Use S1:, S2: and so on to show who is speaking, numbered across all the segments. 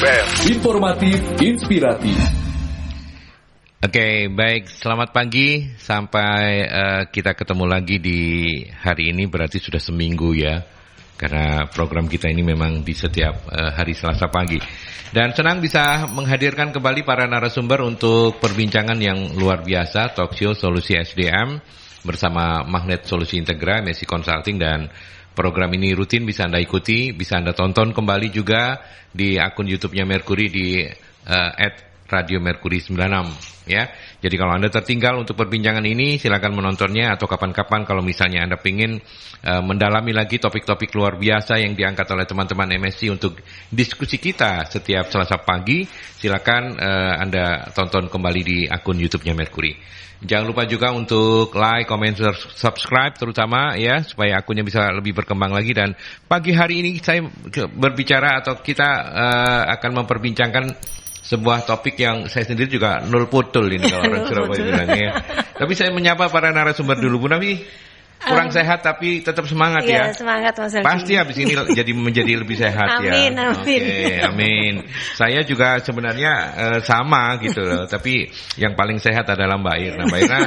S1: FM. Informatif, inspiratif.
S2: Oke, baik. Selamat pagi. Sampai kita ketemu lagi di hari ini, berarti sudah seminggu ya. Karena program kita ini memang di setiap hari Selasa pagi. Dan senang bisa menghadirkan kembali para narasumber untuk perbincangan yang luar biasa, Talkshow Solusi SDM bersama Magnet Solusi Integra, Messi Consulting, dan program ini rutin bisa Anda ikuti, bisa Anda tonton kembali juga di akun YouTube-nya Mercury di @Radio Mercury 96 ya. Jadi kalau Anda tertinggal untuk perbincangan ini, silakan menontonnya, atau kapan-kapan kalau misalnya Anda ingin mendalami lagi topik-topik luar biasa yang diangkat oleh teman-teman MSC untuk diskusi kita setiap Selasa pagi, silakan Anda tonton kembali di akun YouTube-nya Mercury. Jangan lupa juga untuk like, comment, subscribe terutama ya, supaya akunnya bisa lebih berkembang lagi. Dan pagi hari ini saya berbicara, atau kita akan memperbincangkan sebuah topik yang saya sendiri juga nul putul ini kalau orang Surabaya bilangnya. Tapi saya menyapa para narasumber dulu. Bu Nafi, kurang sehat tapi tetap semangat ya.
S3: Semangat Mas Aldi.
S2: Pasti habis ini menjadi lebih sehat ya.
S3: Amin, amin.
S2: Oke, amin. Saya juga sebenarnya sama gitu loh, tapi yang paling sehat adalah Mbak Irna. Mbak Irna,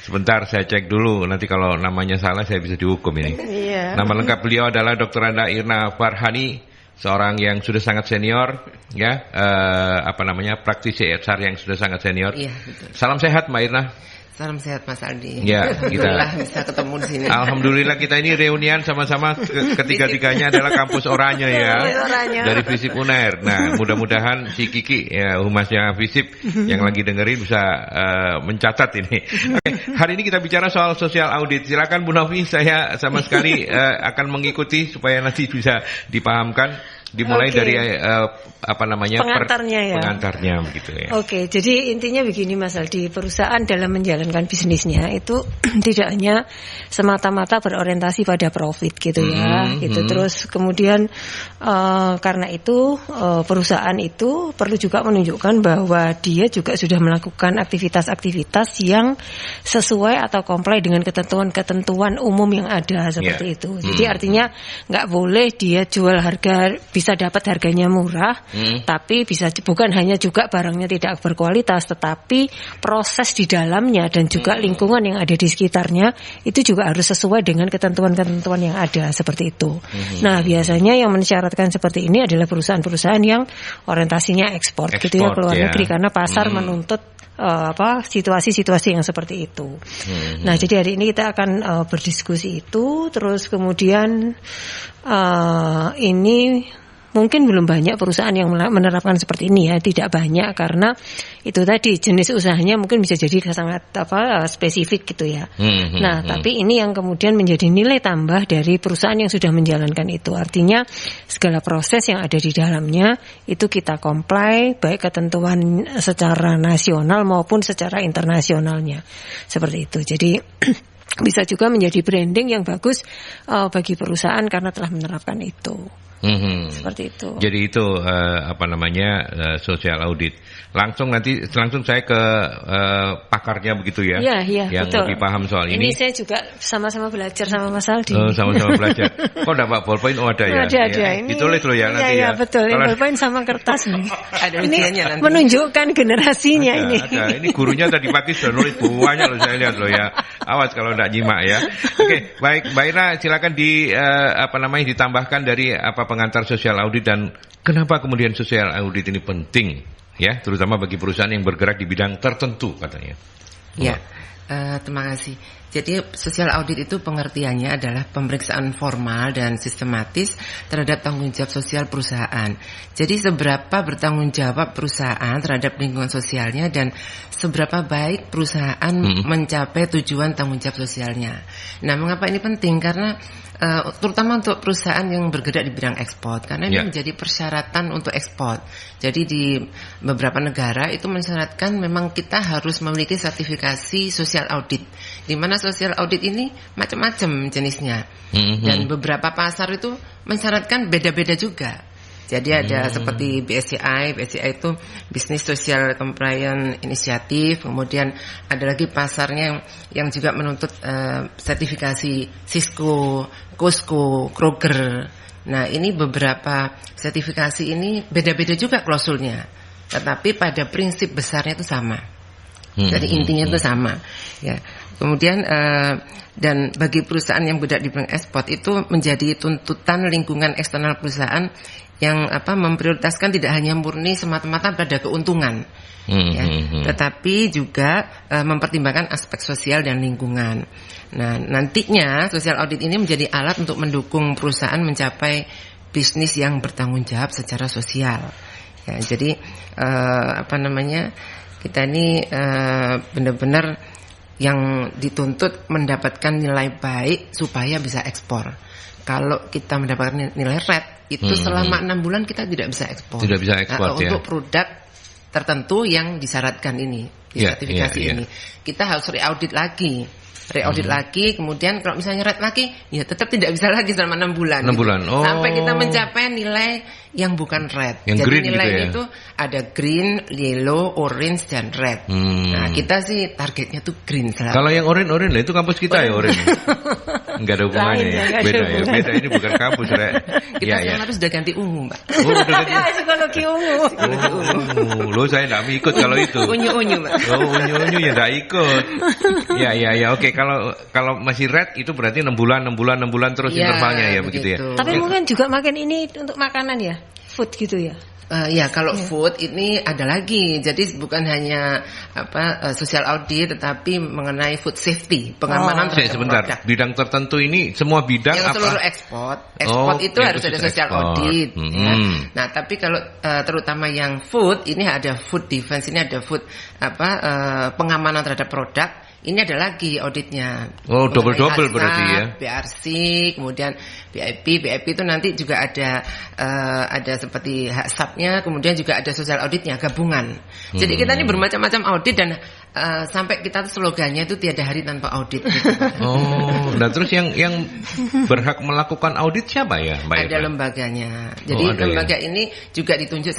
S2: sebentar saya cek dulu, nanti kalau namanya salah saya bisa dihukum ini.
S3: Iya.
S2: Nama lengkap beliau adalah Dr. Anda Irna Farhani, seorang yang sudah sangat senior ya, praktisi HR yang sudah sangat senior.
S4: Iya, betul.
S2: Salam sehat Mbak Irna.
S4: Salam sehat Mas Aldi.
S2: Ya,
S4: Alhamdulillah bisa ketemu di sini.
S2: Alhamdulillah kita ini reunian sama-sama, ketiga-tiganya adalah kampus Oranye ya. Dari FISIP UNER. Nah, mudah-mudahan si Kiki ya, humasnya FISIP yang lagi dengerin bisa mencatat ini. Oke, hari ini kita bicara soal social audit. Silakan Bu Novi, saya sama sekali akan mengikuti supaya nanti bisa dipahamkan. Dimulai dari
S3: pengantarnya
S2: pengantarnya begitu ya.
S3: Oke, jadi intinya begini Mas Aldi, perusahaan dalam menjalankan bisnisnya itu tidak hanya semata-mata berorientasi pada profit gitu ya, gitu. Terus kemudian karena itu perusahaan itu perlu juga menunjukkan bahwa dia juga sudah melakukan aktivitas-aktivitas yang sesuai atau comply dengan ketentuan-ketentuan umum yang ada seperti itu. Jadi artinya nggak boleh dia jual harga, bisa dapat harganya murah, tapi bukan hanya juga barangnya tidak berkualitas, tetapi proses di dalamnya dan juga lingkungan yang ada di sekitarnya itu juga harus sesuai dengan ketentuan-ketentuan yang ada seperti itu. Nah, biasanya yang mensyaratkan seperti ini adalah perusahaan-perusahaan yang orientasinya ekspor gitu ya, ke luar negeri, karena pasar menuntut situasi-situasi yang seperti itu. Nah, jadi hari ini kita akan berdiskusi itu. Terus kemudian ini mungkin belum banyak perusahaan yang menerapkan seperti ini ya, tidak banyak karena itu tadi jenis usahanya mungkin bisa jadi sangat spesifik gitu ya. Tapi ini yang kemudian menjadi nilai tambah dari perusahaan yang sudah menjalankan itu. Artinya segala proses yang ada di dalamnya itu kita comply, baik ketentuan secara nasional maupun secara internasionalnya. Seperti itu. Jadi bisa juga menjadi branding yang bagus bagi perusahaan karena telah menerapkan itu. Seperti itu. Jadi
S2: itu social audit. Langsung saya ke pakarnya begitu ya.
S3: Iya,
S2: yang
S3: betul.
S2: lebih paham soal ini.
S3: Ini saya juga sama-sama belajar sama Mas Aldi.
S2: Sama-sama belajar. Kok enggak Pak ballpoint? Ada ya.
S3: Ada. Ini
S2: ditulis loh ya nanti ya.
S3: Iya, betul. Ini ballpoint sama kertas nih.
S4: Ada ujiannya nanti.
S3: Menunjukkan generasinya ini.
S2: Ada. Ini gurunya tadi pagi sudah nulis banyak loh, saya lihat loh ya. Awas kalau enggak nyimak ya. Oke, baik Mbak Ira, silakan ditambahkan dari pengantar social audit dan kenapa kemudian social audit ini penting ya, terutama bagi perusahaan yang bergerak di bidang tertentu katanya.
S4: Ya, terima kasih. Jadi social audit itu pengertiannya adalah pemeriksaan formal dan sistematis terhadap tanggung jawab sosial perusahaan. Jadi seberapa bertanggung jawab perusahaan terhadap lingkungan sosialnya dan seberapa baik perusahaan mencapai tujuan tanggung jawab sosialnya. Nah, mengapa ini penting? Karena terutama untuk perusahaan yang bergerak di bidang ekspor, karena ini menjadi persyaratan untuk ekspor. Jadi di beberapa negara itu mensyaratkan memang kita harus memiliki sertifikasi social audit, di mana social audit ini macam-macam jenisnya, dan beberapa pasar itu mensyaratkan beda-beda juga. Jadi ada seperti BSCI itu Business Social Compliance Initiative, kemudian ada lagi pasarnya yang juga menuntut sertifikasi Cisco, Costco, Kroger, Nah, ini beberapa sertifikasi ini beda-beda juga klausulnya, tetapi pada prinsip besarnya itu sama. Jadi intinya itu sama, ya. Kemudian dan bagi perusahaan yang bergerak di bidang ekspor itu menjadi tuntutan lingkungan eksternal perusahaan yang memprioritaskan tidak hanya murni semata-mata pada keuntungan, ya, tetapi juga mempertimbangkan aspek sosial dan lingkungan. Nah, nantinya social audit ini menjadi alat untuk mendukung perusahaan mencapai bisnis yang bertanggung jawab secara sosial. Ya, jadi kita ini benar-benar yang dituntut mendapatkan nilai baik supaya bisa ekspor. Kalau kita mendapatkan nilai red itu selama 6 bulan kita tidak bisa ekspor.
S2: Tidak bisa ekspor, ya.
S4: Untuk produk tertentu yang disyaratkan ini, sertifikasi ini, kita harus re-audit lagi. Lagi, kemudian kalau misalnya red lagi, ya tetap tidak bisa lagi selama 6 bulan.
S2: 6 bulan. Oh.
S4: Sampai kita mencapai nilai yang bukan red.
S2: Yang
S4: jadi
S2: green
S4: nilai
S2: gitu ya?
S4: itu ada green, yellow, orange, dan red. Nah, kita sih targetnya tuh green selalu.
S2: Kalau yang orange itu kampus kita ya orange. Enggak ada hubungannya ya. Beda ya. Beda, ini bukan kampus, Rek.
S4: Kita sekarang harus sudah ganti ungu, Mbak.
S2: Oh, udah ganti.
S3: Psikologi ungu.
S2: Lo saya enggak mau ikut kalau itu.
S4: Unyu-unyu, Mbak.
S2: Oh, unyu-unyu ya enggak ikut. Ya. Oke, kalau masih red itu berarti 6 bulan terus intervalnya ya begitu ya.
S3: Tapi mungkin juga makin ini untuk makanan ya, food gitu ya.
S4: Kalau food ini ada lagi. Jadi bukan hanya social audit, tetapi mengenai food safety, pengamanan terhadap
S2: sebentar.
S4: produk.
S2: Bidang tertentu ini semua bidang
S4: yang
S2: apa?
S4: Seluruh ekspor itu harus ada social audit. Ya. Nah, tapi kalau terutama yang food ini ada food defense, ini ada food pengamanan terhadap produk. Ini ada lagi auditnya.
S2: Oh, double berarti ya.
S4: BRC, kemudian BIP itu nanti juga ada seperti hak SAP-nya, kemudian juga ada social auditnya gabungan. Jadi kita ini bermacam-macam audit dan sampai kita slogannya itu tiada hari tanpa audit. Gitu.
S2: Oh, nah terus yang berhak melakukan audit siapa ya, Mbak?
S4: Ada lembaganya. Jadi lembaga ini juga ditunjuk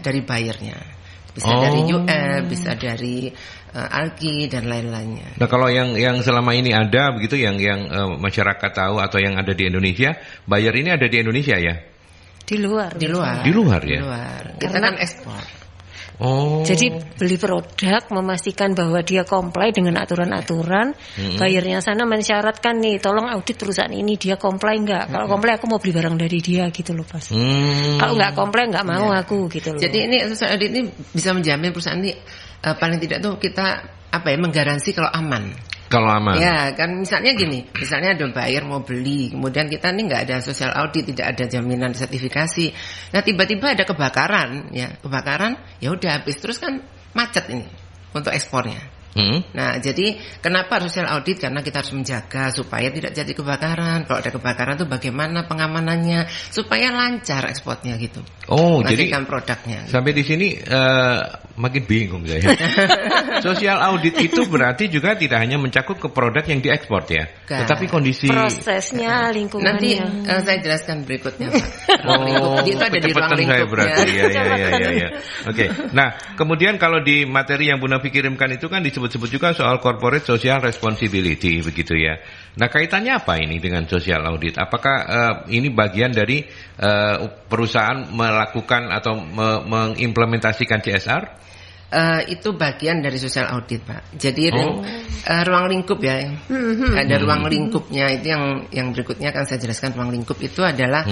S4: dari buyer-nya. Bisa dari UL, bisa dari ALKI dan lain-lainnya.
S2: Nah, kalau yang selama ini ada begitu yang masyarakat tahu atau yang ada di Indonesia, buyer ini ada di Indonesia ya?
S4: Di luar ya.
S2: Di luar.
S4: Kita kan ekspor.
S2: Oh.
S3: Jadi beli produk memastikan bahwa dia comply dengan aturan-aturan. Bayarnya sana mensyaratkan nih, tolong audit perusahaan ini dia comply nggak? Kalau comply aku mau beli barang dari dia gitu loh, Pas. Kalau nggak comply nggak mau aku gitu loh.
S4: Jadi ini social audit ini bisa menjamin perusahaan ini paling tidak tuh kita menggaransi kalau aman.
S2: Kalau aman.
S4: Ya, kan misalnya gini, misalnya ada buyer mau beli, kemudian kita ini nggak ada social audit, tidak ada jaminan sertifikasi. Nah, tiba-tiba ada kebakaran, ya udah habis terus kan macet ini untuk ekspornya. Nah, jadi kenapa social audit? Karena kita harus menjaga supaya tidak jadi kebakaran. Kalau ada kebakaran itu bagaimana pengamanannya supaya lancar ekspornya gitu.
S2: Oh, jadi
S4: produknya.
S2: Sampai di sini makin bingung saya. Social audit itu berarti juga tidak hanya mencakup ke produk yang diekspor ya, tetapi kondisi
S3: prosesnya, lingkungannya.
S4: Nanti saya jelaskan berikutnya, Pak. Jadi itu ada di ruang lingkupnya.
S2: Ya. Oke. Nah, kemudian kalau di materi yang Bu Nafi kirimkan itu kan disebut-sebut juga soal corporate social responsibility begitu ya. Nah, kaitannya apa ini dengan social audit? Apakah ini bagian dari perusahaan melakukan atau mengimplementasikan CSR?
S4: Itu bagian dari social audit, Pak. Jadi ruang lingkup ya, ada ruang lingkupnya. Itu yang berikutnya akan saya jelaskan. Ruang lingkup itu adalah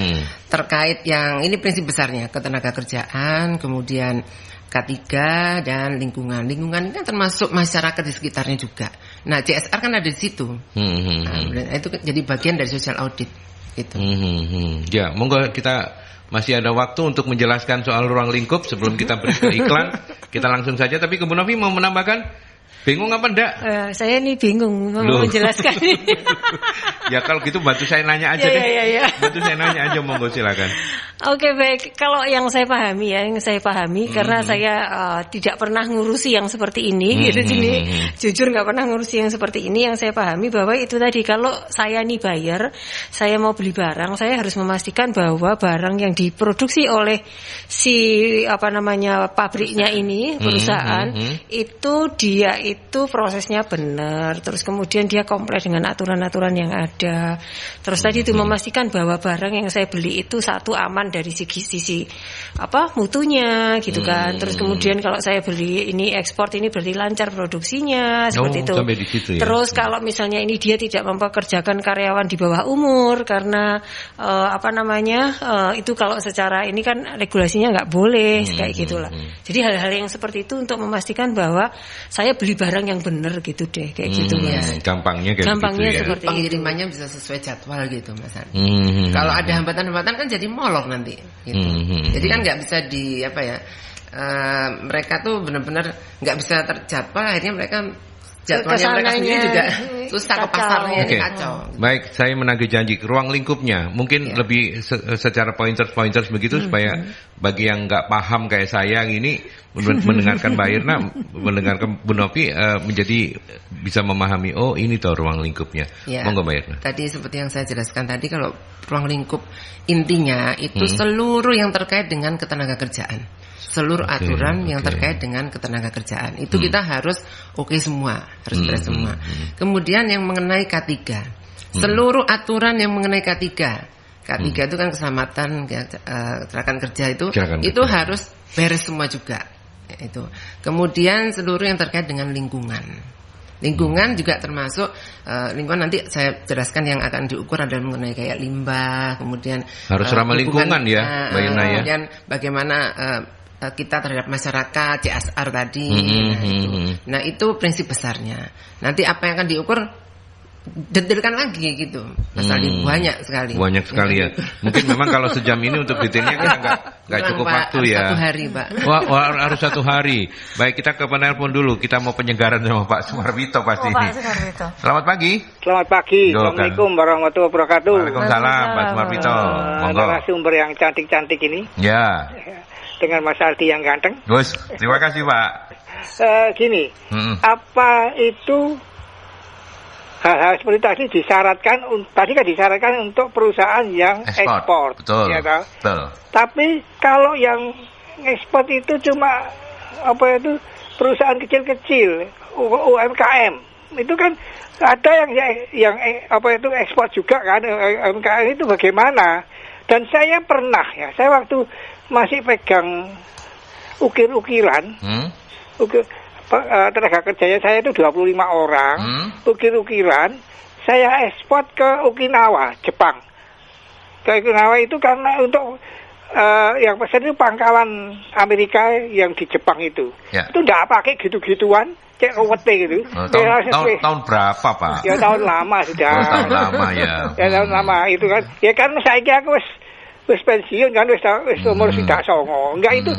S4: terkait yang ini prinsip besarnya, ketenaga kerjaan, kemudian K3 dan lingkungan. Lingkungan ini kan termasuk masyarakat di sekitarnya juga. Nah, CSR kan ada di situ. Nah, itu jadi bagian dari social audit. Gitu.
S2: Ya, monggo kita masih ada waktu untuk menjelaskan soal ruang lingkup sebelum kita beri ke iklan. Kita langsung saja. Tapi Bu Novi mau menambahkan? Bingung apa enggak?
S3: Saya ini bingung mau menjelaskan.
S2: Ya kalau gitu bantu saya nanya aja deh.
S3: Ya.
S2: Bantu saya nanya aja, monggo silakan.
S3: Oke, baik. Kalau yang saya pahami karena saya tidak pernah ngurusi yang seperti ini, gitu. Jadi jujur nggak pernah ngurusi yang seperti ini. Yang saya pahami bahwa itu tadi, kalau saya nih buyer, saya mau beli barang, saya harus memastikan bahwa barang yang diproduksi oleh si pabriknya ini, perusahaan, itu dia itu prosesnya benar. Terus kemudian dia comply dengan aturan-aturan yang ada. Terus tadi itu memastikan bahwa barang yang saya beli itu satu aman dari sisi mutunya gitu kan. Terus kemudian kalau saya beli ini ekspor, ini berarti lancar produksinya seperti itu.
S2: Sampai di situ, ya?
S3: Terus kalau misalnya ini dia tidak mempekerjakan karyawan di bawah umur karena itu kalau secara ini kan regulasinya nggak boleh kayak gitulah. Jadi hal-hal yang seperti itu untuk memastikan bahwa saya beli barang yang benar gitu deh, kayak gitu Mas.
S2: Gampangnya kayak
S3: Gampangnya
S2: gitu, ya?
S3: seperti
S4: Pengirimannya bisa sesuai jadwal gitu Mas Andi. Kalau ada hambatan-hambatan kan jadi molor nanti gitu. Jadi kan nggak bisa mereka tuh benar-benar nggak bisa terjadwal, akhirnya mereka jadwalnya mereka sendiri juga susah ke pasarnya, kacau.
S2: Baik, saya menagih janji ruang lingkupnya mungkin lebih secara pointers begitu supaya bagi yang nggak paham kayak saya gini mendengarkan Mbak Irna, mendengarkan Bu Novi menjadi bisa memahami ini toh ruang lingkupnya. Monggo Mbak Irna.
S4: Tadi seperti yang saya jelaskan tadi, kalau ruang lingkup intinya itu seluruh yang terkait dengan ketenaga kerjaan. Seluruh aturan yang terkait dengan ketenaga kerjaan itu kita harus semua, harus beres semua. Kemudian yang mengenai K3, seluruh aturan yang mengenai K3 itu kan keselamatan kecelakaan kerja itu harus beres semua juga. Itu. Kemudian seluruh yang terkait dengan lingkungan juga termasuk lingkungan, nanti saya jelaskan yang akan diukur adalah mengenai kayak limbah, kemudian
S2: harus ramah lingkungan ya, Mbak Irna ya.
S4: Kemudian bagaimana kita terhadap masyarakat, CSR tadi. Nah itu prinsip besarnya. Nanti apa yang akan diukur detailkan lagi gitu. Masalahnya banyak sekali ya. Mungkin memang kalau sejam ini untuk detailnya kan nggak cukup waktu ya. 1 hari Pak.
S2: Wah, harus 1 hari. Baik, kita ke penelpon dulu. Kita mau penyegaran sama Pak Sumarwito pasti ini. Selamat pagi.
S5: Selamat pagi. Assalamualaikum warahmatullahi wabarakatuh.
S2: Waalaikumsalam Pak Sumarwito. Monggo.
S5: Narasumber yang cantik-cantik ini.
S2: Ya.
S5: Dengan Mas Aldi yang ganteng.
S2: Gus, terima kasih Pak.
S5: Gini, apa itu hal-hal seperti tadi disyaratkan untuk perusahaan yang ekspor.
S2: Betul.
S5: Ya,
S2: betul.
S5: Tapi kalau yang ekspor itu cuma perusahaan kecil-kecil, UMKM. Itu kan ada yang ekspor juga kan, UMKM itu bagaimana? Dan saya pernah saya waktu masih pegang ukir-ukiran, tenaga kerjanya saya itu 25 orang, ukir-ukiran, saya ekspor ke Okinawa, Jepang. Ke Okinawa itu karena untuk yang pesan itu pangkalan Amerika yang di Jepang itu.
S2: Ya.
S5: Itu enggak pakai gitu-gituan, cek ruwete gitu.
S2: Tahun berapa Pak?
S5: Ya tahun lama sudah.
S2: Tahun lama ya.
S5: Ya tahun lama itu kan. Ya kan saiki aku wis pensiun kan, wis umur sudah songo. Enggak itu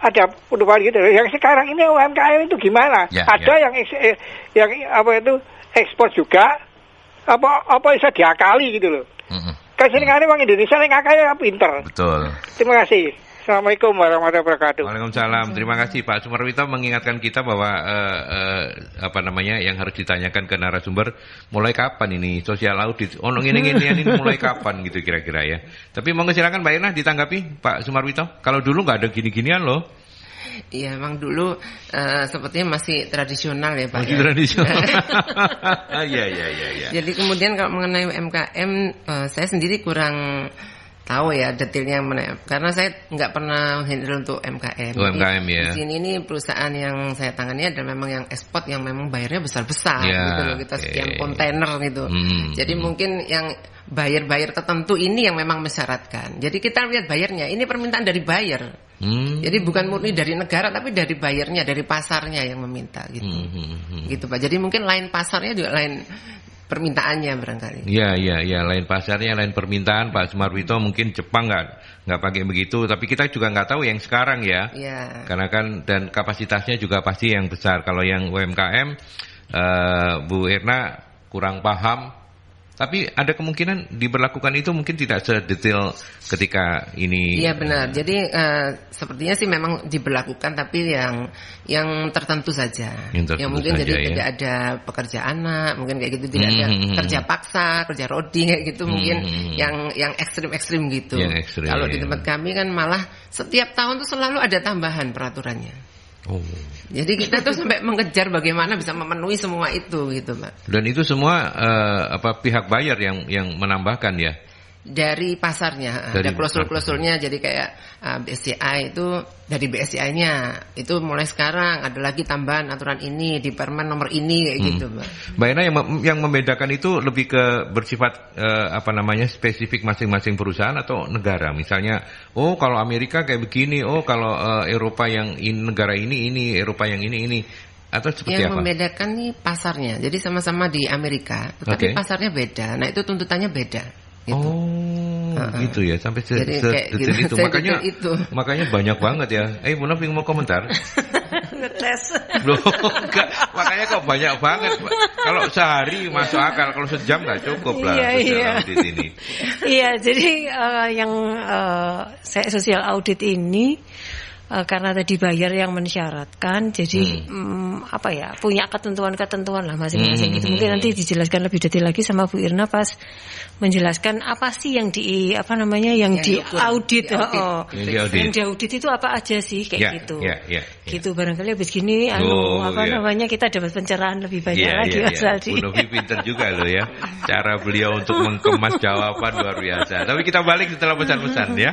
S5: ada perubahan gitu. Yang sekarang ini UMKM itu gimana? Ada yang ekspor juga. Apa bisa diakali gitu loh. Kan sini kan orang Indonesia yang ngakali pinter.
S2: Betul.
S5: Terima kasih. Assalamualaikum warahmatullahi wabarakatuh.
S2: Waalaikumsalam. Terima kasih Pak Sumarwito mengingatkan kita bahwa yang harus ditanyakan ke narasumber, mulai kapan ini sosial audit? Ini mulai kapan gitu kira-kira ya. Tapi mau silakan Mbak Irna ditanggapi Pak Sumarwito. Kalau dulu nggak ada gini-ginian loh.
S4: Iya, emang dulu sepertinya masih tradisional ya Pak.
S2: Masih tradisional. Iya.
S4: Jadi kemudian kalau mengenai UMKM, saya sendiri kurang tahu ya detailnya karena saya nggak pernah handle untuk UMKM.
S2: UMKM ya.
S4: Di sini ini perusahaan yang saya tangani adalah memang yang ekspor yang memang bayarnya besar-besar gitu loh, kita sekian kontainer gitu. Jadi mungkin yang buyer tertentu ini yang memang mensyaratkan. Jadi kita lihat bayarnya, ini permintaan dari buyer. Jadi bukan murni dari negara tapi dari buyernya, dari pasarnya yang meminta gitu. Gitu Pak. Jadi mungkin lain pasarnya juga lain permintaannya barangkali. Iya, lain pasarnya, lain permintaan. Pak Sumarwito mungkin Jepang nggak pakai begitu, tapi kita juga nggak tahu yang sekarang ya. Iya. Karena kan dan kapasitasnya juga pasti yang besar. Kalau yang UMKM, Bu Irna kurang paham.
S2: Tapi ada kemungkinan diberlakukan itu mungkin tidak sedetail ketika ini.
S4: Iya benar. Jadi sepertinya sih memang diberlakukan, tapi yang tertentu saja. Yang mungkin
S2: saja,
S4: jadi
S2: ya.
S4: tidak ada pekerja anak, mungkin kayak gitu, tidak ada kerja paksa, kerja rodi kayak gitu, mungkin yang ekstrim gitu. Kalau di tempat kami kan malah setiap tahun tuh selalu ada tambahan peraturannya.
S2: Oh.
S4: Jadi kita tuh sampai mengejar bagaimana bisa memenuhi semua itu gitu, Pak.
S2: Dan itu semua pihak bayar yang menambahkan ya?
S4: Dari pasarnya, ada klausul-klausulnya. Jadi kayak BSCI itu dari BSCI-nya itu mulai sekarang ada lagi tambahan aturan ini di Permen nomor ini kayak gitu, Mbak.
S2: Mbak Ina, yang membedakan itu lebih ke bersifat spesifik masing-masing perusahaan atau negara. Misalnya, kalau Amerika kayak begini, kalau Eropa yang negara ini, Eropa yang ini. Atau seperti
S4: yang
S2: apa?
S4: Membedakan nih pasarnya. Jadi sama-sama di Amerika, tapi pasarnya beda. Nah, itu tuntutannya beda. Gitu.
S2: Gitu ya, sampai
S4: gitu.
S2: itu. Makanya banyak banget ya. Bu Novi mau komentar?
S3: Ngetes.
S2: Loh, enggak. Makanya kok banyak banget. Kalau sehari masuk akal, kalau sejam nggak cukup lah.
S3: Iya.
S2: Audit ini.
S3: Iya, jadi saya sosial audit ini karena tadi bayar yang mensyaratkan, jadi punya ketentuan-ketentuan lah masing-masing. Gitu. Mungkin nanti dijelaskan lebih detail lagi sama Bu Irna pas menjelaskan apa sih yang di audit. Yang di audit itu apa aja sih kayak gitu. Gitu barangkali habis gini kita dapat pencerahan lebih banyak lagi Mas Aldi.
S2: Bu Novi pinter juga loh ya. Cara beliau untuk mengemas jawaban luar biasa. Tapi kita balik setelah pesan-pesan ya.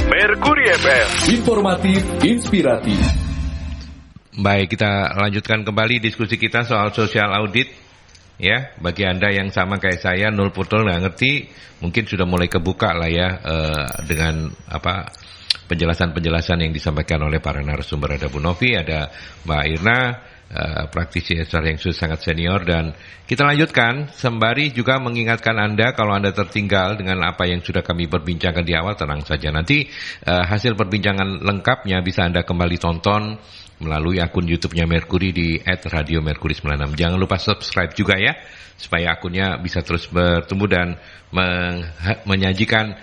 S1: Merkuri FM, informatif, inspiratif.
S2: Baik, kita lanjutkan kembali diskusi kita soal social audit. Ya, bagi Anda yang sama kayak saya, nul putul nggak ngerti, mungkin sudah mulai kebuka lah ya dengan penjelasan-penjelasan yang disampaikan oleh para narasumber. Ada Bu Novi, ada Mbak Irna, praktisi HR yang sudah sangat senior, dan kita lanjutkan sembari juga mengingatkan Anda kalau Anda tertinggal dengan apa yang sudah kami perbincangkan di awal, tenang saja, nanti hasil perbincangan lengkapnya bisa Anda kembali tonton melalui akun YouTube-nya Merkuri di @radiomerkuri96. Jangan lupa subscribe juga ya, supaya akunnya bisa terus bertumbuh dan menyajikan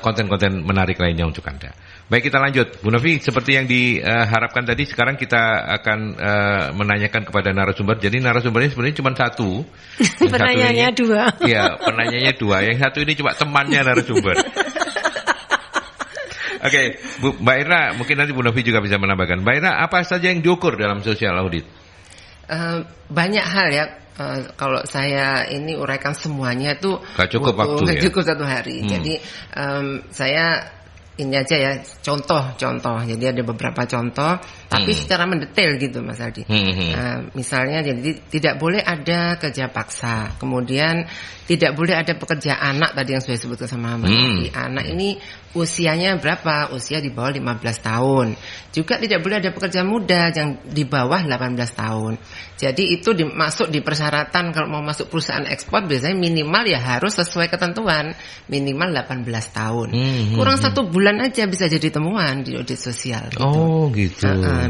S2: konten-konten menarik lainnya untuk Anda. Baik, kita lanjut. Bu Novi, seperti yang diharapkan tadi, sekarang kita akan menanyakan kepada narasumber. Jadi narasumbernya sebenarnya cuma satu.
S3: Penanyanya dua.
S2: Iya, penanyanya dua. Yang satu ini cuma temannya narasumber. Oke, Mbak Irna, mungkin nanti Bu Novi juga bisa menambahkan. Mbak Irna, apa saja yang diukur dalam social audit?
S4: Banyak hal ya. Kalau saya ini uraikan semuanya itu
S2: gak cukup waktu ya?
S4: Cukup satu hari. Jadi saya ini aja ya, contoh. Jadi ada beberapa contoh, tapi secara mendetail gitu Mas Aldi. Misalnya, jadi tidak boleh ada kerja paksa. Kemudian tidak boleh ada pekerja anak tadi yang sudah disebutkan sama Mas Aldi. Anak ini usianya berapa? Usia di bawah 15 tahun. Juga tidak boleh ada pekerja muda yang di bawah 18 tahun. Jadi itu masuk di persyaratan kalau mau masuk perusahaan ekspor, biasanya minimal ya harus sesuai ketentuan, minimal 18 tahun. Kurang 1 bulan aja bisa jadi temuan di audit sosial gitu.
S2: Oh gitu.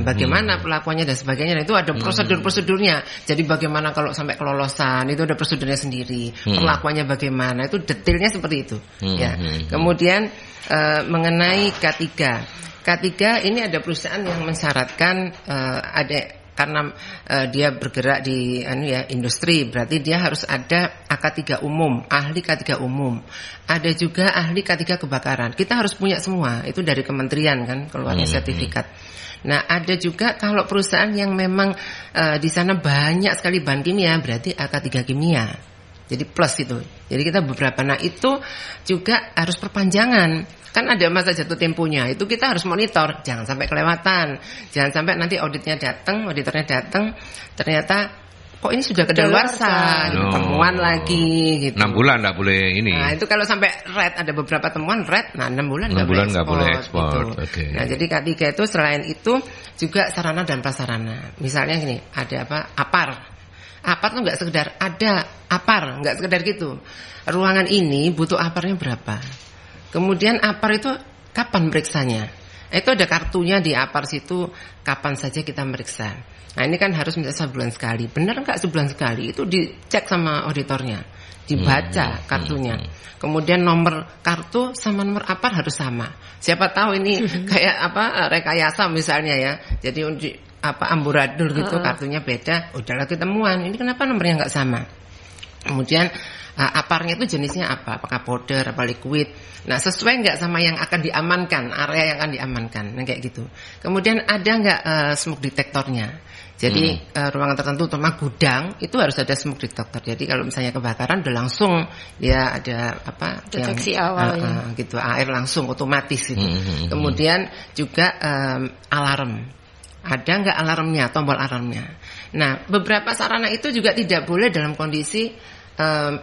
S4: Bagaimana pelakuannya dan sebagainya, itu ada prosedur-prosedurnya. Jadi bagaimana kalau sampai kelolosan, itu ada prosedurnya sendiri. Perlakuannya bagaimana, itu detailnya seperti itu. Ya. Kemudian mengenai K3 ini ada perusahaan yang mensyaratkan karena dia bergerak di industri, berarti dia harus ada AK3 umum, ahli K3 umum. Ada juga ahli K3 kebakaran. Kita harus punya semua, itu dari kementerian kan keluarnya sertifikat. Nah, ada juga kalau perusahaan yang memang di sana banyak sekali bahan kimia, berarti AK3 kimia. Jadi plus itu. Jadi kita beberapa. Nah, itu juga harus perpanjangan. Kan ada masa jatuh temponya. Itu kita harus monitor. Jangan sampai kelewatan. Jangan sampai nanti auditornya datang, ternyata kok ini sudah kedaluarsa, temuan lagi gitu.
S2: 6 bulan enggak boleh ini.
S4: Nah, itu kalau sampai red, ada beberapa temuan red, 6 bulan
S2: enggak boleh ekspor.
S4: Gitu.
S2: Okay.
S4: Nah, jadi K3 itu selain itu juga sarana dan prasarana. Misalnya gini, ada APAR. Apar tuh nggak sekedar ada apar, nggak sekedar gitu. Ruangan ini butuh aparnya berapa. Kemudian apar itu kapan periksanya? Itu ada kartunya di apar situ, kapan saja kita meriksa. Nah ini kan harus minta sebulan sekali. Benar nggak sebulan sekali? Itu dicek sama auditornya, dibaca kartunya. Kemudian nomor kartu sama nomor apar harus sama. Siapa tahu ini kayak rekayasa misalnya ya. Jadi amburadul gitu kartunya beda, udahlah ketemuan. Ini kenapa nomornya nggak sama? Kemudian aparnya itu jenisnya apa? Apakah powder, apa liquid? Nah sesuai nggak sama yang akan diamankan, area yang akan diamankan, nah, kayak gitu. Kemudian ada nggak smoke detektornya? Jadi ruangan tertentu, terutama gudang itu harus ada smoke detector. Jadi kalau misalnya kebakaran udah langsung dia ada
S3: deteksi awal
S4: gitu, air langsung otomatis gitu. Kemudian juga alarm. Ada nggak alarmnya, tombol alarmnya. Nah, beberapa sarana itu juga tidak boleh dalam kondisi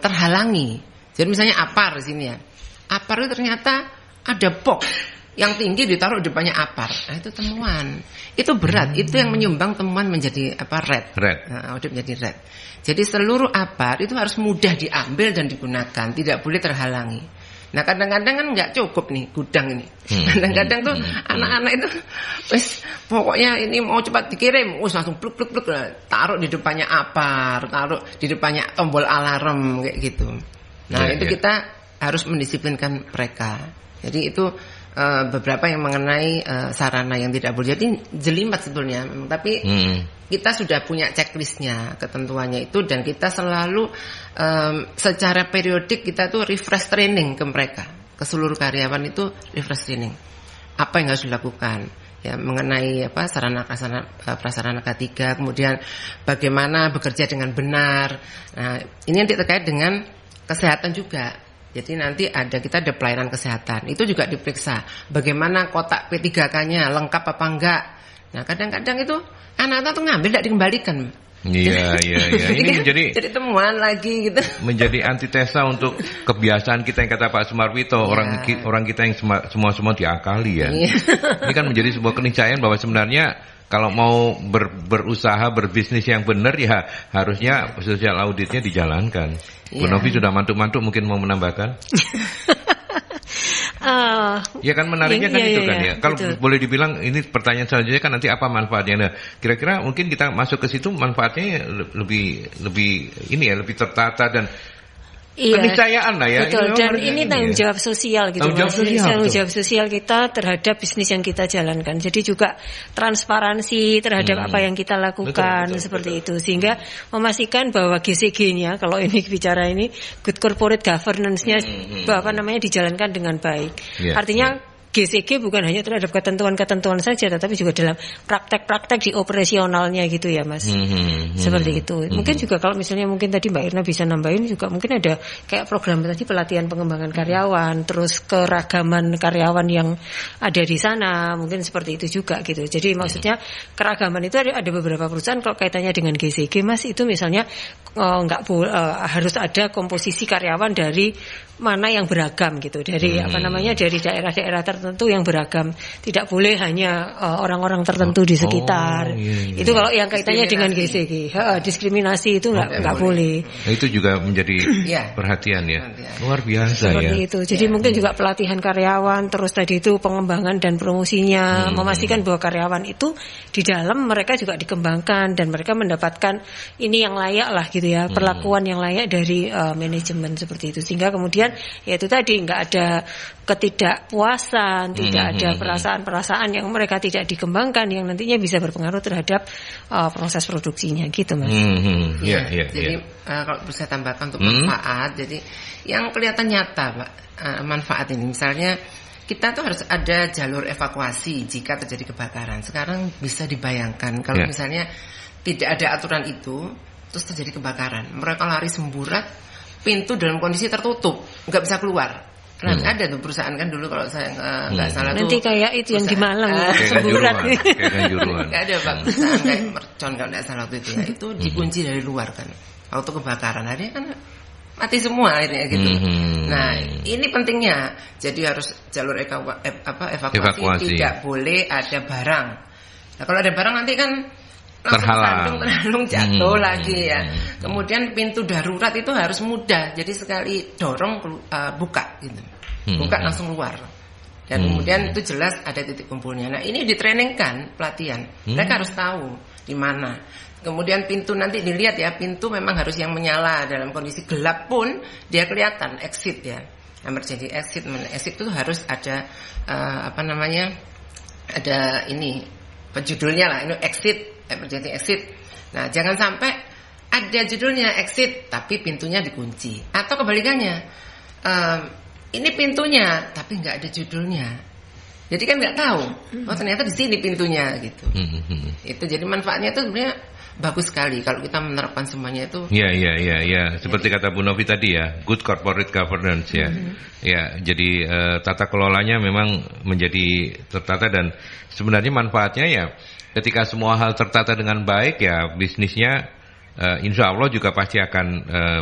S4: terhalangi. Jadi misalnya apar di sini ya. Apar itu ternyata ada box yang tinggi ditaruh di depannya apar. Nah, itu temuan. Itu berat, itu yang menyumbang temuan menjadi red. Audit menjadi red. Jadi seluruh apar itu harus mudah diambil dan digunakan, tidak boleh terhalangi. Nah kadang-kadang kan nggak cukup nih gudang ini. Kadang-kadang tuh anak-anak itu wes pokoknya ini mau cepat dikirim, langsung pluk taruh di depannya apar, taruh di depannya tombol alarm kayak gitu. Nah itu kita harus mendisiplinkan mereka. Jadi itu beberapa yang mengenai sarana yang tidak boleh. Jadi jelimet sebetulnya, tapi kita sudah punya checklistnya, ketentuannya itu, dan kita selalu secara periodik kita tuh refresh training ke mereka, ke seluruh karyawan itu refresh training. Apa yang harus dilakukan? Ya, mengenai prasarana K3, kemudian bagaimana bekerja dengan benar. Nah, ini yang terkait dengan kesehatan juga. Jadi nanti kita ada pelayanan kesehatan. Itu juga diperiksa. Bagaimana kotak P3K-nya lengkap apa enggak. Nah, kadang-kadang itu anak-anak tuh ngambil tidak dikembalikan.
S2: Iya. Ini
S4: jadi temuan lagi gitu.
S2: Menjadi antitesa untuk kebiasaan kita yang kata Pak Sumarwito, orang kita yang semua diakali ya. Ini kan menjadi sebuah keniscayaan bahwa sebenarnya kalau mau berusaha berbisnis yang benar ya harusnya social auditnya dijalankan. Bu Novi sudah mantuk-mantuk, mungkin mau menambahkan? Ya kan menariknya kan itu kan ya. Kalau boleh dibilang ini pertanyaan selanjutnya kan nanti apa manfaatnya? Nah, kira-kira mungkin kita masuk ke situ manfaatnya lebih tertata dan keniscayaan lah ya.
S3: Betul. Dan ini tanggung jawab sosial gitu. Tanggung jawab sosial kita terhadap bisnis yang kita jalankan. Jadi juga transparansi terhadap apa yang kita lakukan seperti itu. Sehingga memastikan bahwa GCG-nya, kalau ini bicara ini good corporate governance-nya dijalankan dengan baik. Artinya GCG bukan hanya terhadap ketentuan-ketentuan saja, tetapi juga dalam praktek-praktek di operasionalnya gitu ya Mas. Seperti itu. Mungkin juga kalau misalnya mungkin tadi Mbak Irna bisa nambahin juga mungkin ada kayak program tadi pelatihan pengembangan karyawan, terus keragaman karyawan yang ada di sana, mungkin seperti itu juga gitu. Jadi maksudnya keragaman itu ada beberapa perusahaan kalau kaitannya dengan GCG Mas itu misalnya harus ada komposisi karyawan dari mana yang beragam gitu, dari dari daerah-daerah tertentu yang beragam, tidak boleh hanya orang-orang tertentu di sekitar. Itu kalau yang kaitannya dengan GCG, diskriminasi itu nggak boleh.
S2: Nah, itu juga menjadi perhatian ya, luar biasa
S3: seperti itu. Jadi mungkin juga pelatihan karyawan, terus tadi itu pengembangan dan promosinya, memastikan bahwa karyawan itu di dalam mereka juga dikembangkan dan mereka mendapatkan ini yang layak lah gitu ya, perlakuan yang layak dari manajemen seperti itu, sehingga kemudian ya itu tadi nggak ada ketidakpuasan, tidak ada perasaan-perasaan yang mereka tidak dikembangkan yang nantinya bisa berpengaruh terhadap proses produksinya gitu Mas.
S4: Jadi kalau bisa tambahkan untuk manfaat, jadi yang kelihatan nyata Pak, manfaat ini misalnya kita tuh harus ada jalur evakuasi jika terjadi kebakaran. Sekarang bisa dibayangkan kalau misalnya tidak ada aturan itu, terus terjadi kebakaran, mereka lari semburat, pintu dalam kondisi tertutup, nggak bisa keluar. Nah, ada tuh perusahaan kan dulu kalau saya nggak salah tuh.
S3: Nanti kayak itu yang di Malang, semburat.
S2: Kayak Kanjuruhan.
S4: Nggak ada Pak, perusahaan kayak Mercon kalau nggak salah waktu itu ya. Itu dikunci dari luar kan. Waktu kebakaran akhirnya kan mati semua akhirnya gitu. Nah, ini pentingnya. Jadi harus jalur evakuasi tidak boleh ada barang. Nah, kalau ada barang nanti kan terhalang jatuh lagi ya. Kemudian pintu darurat itu harus mudah, jadi sekali dorong buka gitu, buka langsung keluar. Dan kemudian itu jelas ada titik kumpulnya. Nah ini ditrainingkan pelatihan, mereka harus tahu di mana. Kemudian pintu nanti dilihat ya, pintu memang harus yang menyala, dalam kondisi gelap pun dia kelihatan exit ya, emergency exit. Exit itu harus ada ada ini judulnya lah, ini exit, emergency exit. Nah jangan sampai ada judulnya exit tapi pintunya dikunci, atau kebalikannya. Ini pintunya tapi nggak ada judulnya, jadi kan nggak tahu. Oh ternyata di sini pintunya gitu. Itu jadi manfaatnya itu sebenarnya bagus sekali kalau kita menerapkan semuanya itu.
S2: Iya. Seperti kata Bu Novi tadi ya, good corporate governance ya. Ya, jadi tata kelolanya memang menjadi tertata, dan sebenarnya manfaatnya ya ketika semua hal tertata dengan baik ya, bisnisnya insya Allah juga pasti akan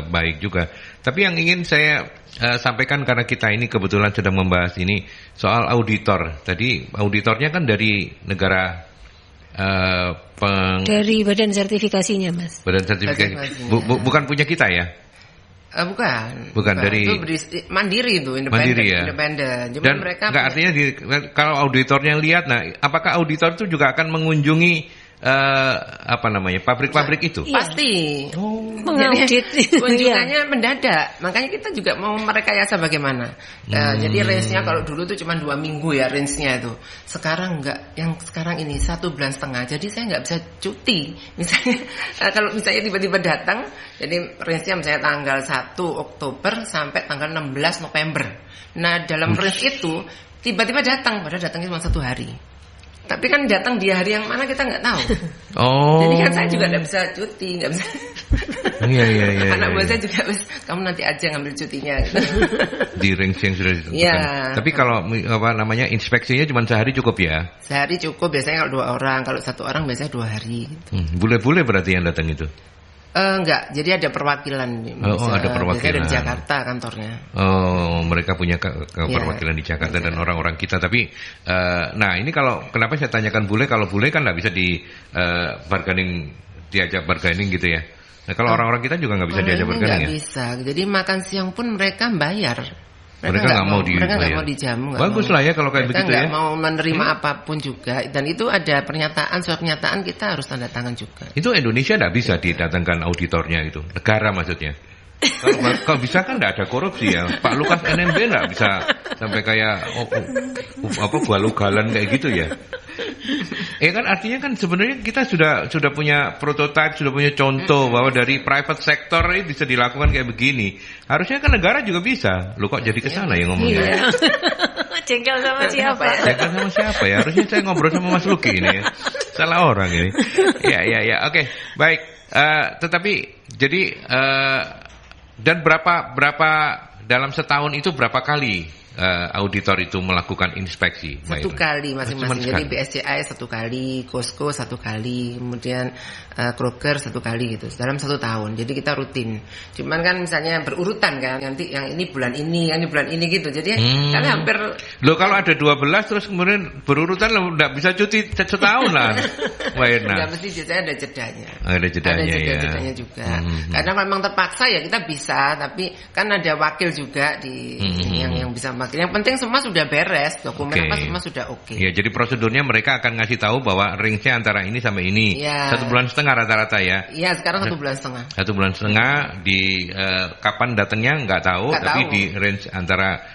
S2: baik juga. Tapi yang ingin saya sampaikan, karena kita ini kebetulan sedang membahas ini soal auditor. Tadi auditornya kan dari negara
S3: dari badan sertifikasinya, Mas.
S2: Badan sertifikasi. Bukan punya kita ya?
S4: Bukan dari
S2: itu
S4: mandiri itu, independen.
S2: Dan mereka artinya kalau auditornya lihat, nah apakah auditor itu juga akan mengunjungi pabrik-pabrik itu?
S4: Pasti.
S3: Mengaudit.
S4: Kunjungannya mendadak. Makanya kita juga mau merekayasa bagaimana. Jadi range-nya kalau dulu tuh cuma 2 minggu ya range-nya itu. Sekarang enggak. Yang sekarang ini 1,5 bulan. Jadi saya enggak bisa cuti. Misalnya kalau misalnya tiba-tiba datang, jadi range-nya misalnya tanggal 1 Oktober sampai tanggal 16 November. Nah, dalam range itu tiba-tiba datang, padahal datangnya cuma 1 hari. Tapi kan datang di hari yang mana kita nggak tahu. Jadi kan saya juga nggak bisa cuti, nggak bisa.
S2: Iya.
S4: Anak buah saya juga, kamu nanti aja ngambil cutinya. Gitu.
S2: Di range yang sudah ditentukan.
S4: Ya.
S2: Tapi kalau inspeksinya cuma sehari cukup ya?
S4: Sehari cukup, biasanya kalau 2 orang, kalau 1 orang biasanya 2 hari. Gitu.
S2: Bule-bule berarti yang datang itu?
S4: Enggak, jadi ada perwakilan.
S2: Ada perwakilan.
S4: Dari Jakarta kantornya.
S2: Mereka punya perwakilan di Jakarta dan orang-orang kita. Tapi, nah ini kenapa saya tanyakan bule? Kalau bule kan nggak bisa diajak bargaining gitu ya. Nah kalau orang-orang kita juga nggak bisa diajak bargaining ya?
S4: Nggak bisa. Jadi makan siang pun mereka bayar.
S2: Mereka nggak mau
S4: dijamu.
S2: Bagus lah ya kalau kayak begitu ya.
S4: Mereka nggak mau menerima apapun juga. Dan itu ada surat pernyataan kita harus tanda tangan juga.
S2: Itu Indonesia nggak bisa didatangkan auditornya itu, negara maksudnya. Kalau bisa kan nggak ada korupsi ya. Pak Lukas NMB nggak bisa sampai kayak galugalan kayak gitu ya. Kan artinya kan sebenarnya kita sudah punya prototipe, sudah punya contoh bahwa dari private sector ini bisa dilakukan kayak begini. Harusnya kan negara juga bisa. Lu kok jadi kesana ya ngomongnya?
S3: Iya. Jengkel sama siapa?
S2: Jengkel sama siapa ya? Harusnya saya ngobrol sama Mas Luki ini ya. Salah orang ini. Ya. Oke, baik. Tetapi jadi dan berapa dalam setahun itu berapa kali auditor itu melakukan inspeksi?
S4: 1 kali masing-masing. Jadi BSCI 1 kali, Costco 1 kali, kemudian Kroger 1 kali gitu dalam 1 tahun. Jadi kita rutin. Cuman kan misalnya berurutan kan, nanti yang ini bulan ini, yang ini bulan ini gitu. Jadi kan hampir. Loh kalau ada 12 terus kemudian berurutan lo nggak bisa cuti setahun lah. Nggak mesti, biasanya ada jedanya.
S2: Ada
S4: jedanya juga. Karena memang terpaksa ya kita bisa, tapi kan ada wakil juga di yang bisa. Yang penting semua sudah beres, dokumen apa semua sudah oke.
S2: Ya, jadi prosedurnya mereka akan ngasih tahu bahwa range-nya antara ini sampai ini. Ya. 1,5 bulan rata-rata ya.
S4: Iya, sekarang 1,5 bulan.
S2: 1,5 bulan di kapan datangnya nggak tahu, tapi di range antara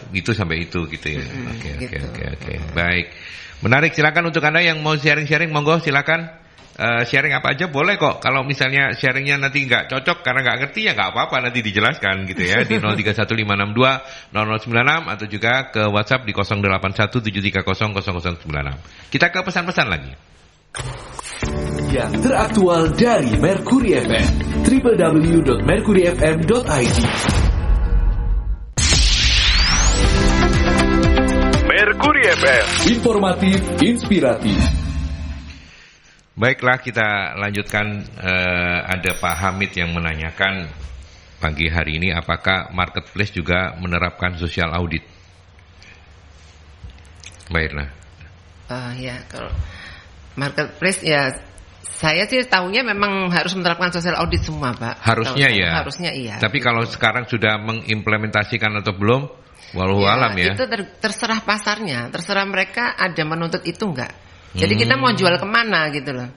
S2: itu sampai itu gitu ya. Oke. Baik. Menarik, silakan untuk Anda yang mau sharing-sharing, monggo silakan. Sharing apa aja boleh kok. Kalau misalnya sharingnya nanti nggak cocok karena nggak ngerti ya nggak apa-apa, nanti dijelaskan gitu ya di 0315620096 atau juga ke WhatsApp di 0817300096. Kita ke pesan-pesan lagi.
S1: Yang teraktual dari Mercury FM, www.mercuryfm.id. Mercury FM, informatif, inspiratif.
S2: Baiklah, kita lanjutkan. Ada Pak Hamid yang menanyakan pagi hari ini, apakah marketplace juga menerapkan social audit? Baiklah.
S4: Ya, kalau marketplace ya Saya sih tahunya memang harus menerapkan social audit semua, Pak.
S2: Harusnya ya.
S4: Harusnya iya.
S2: Tapi kalau sekarang sudah mengimplementasikan atau belum, walau alam ya.
S4: Itu terserah pasarnya, terserah mereka ada menuntut itu enggak. Jadi kita mau jual kemana gitu loh.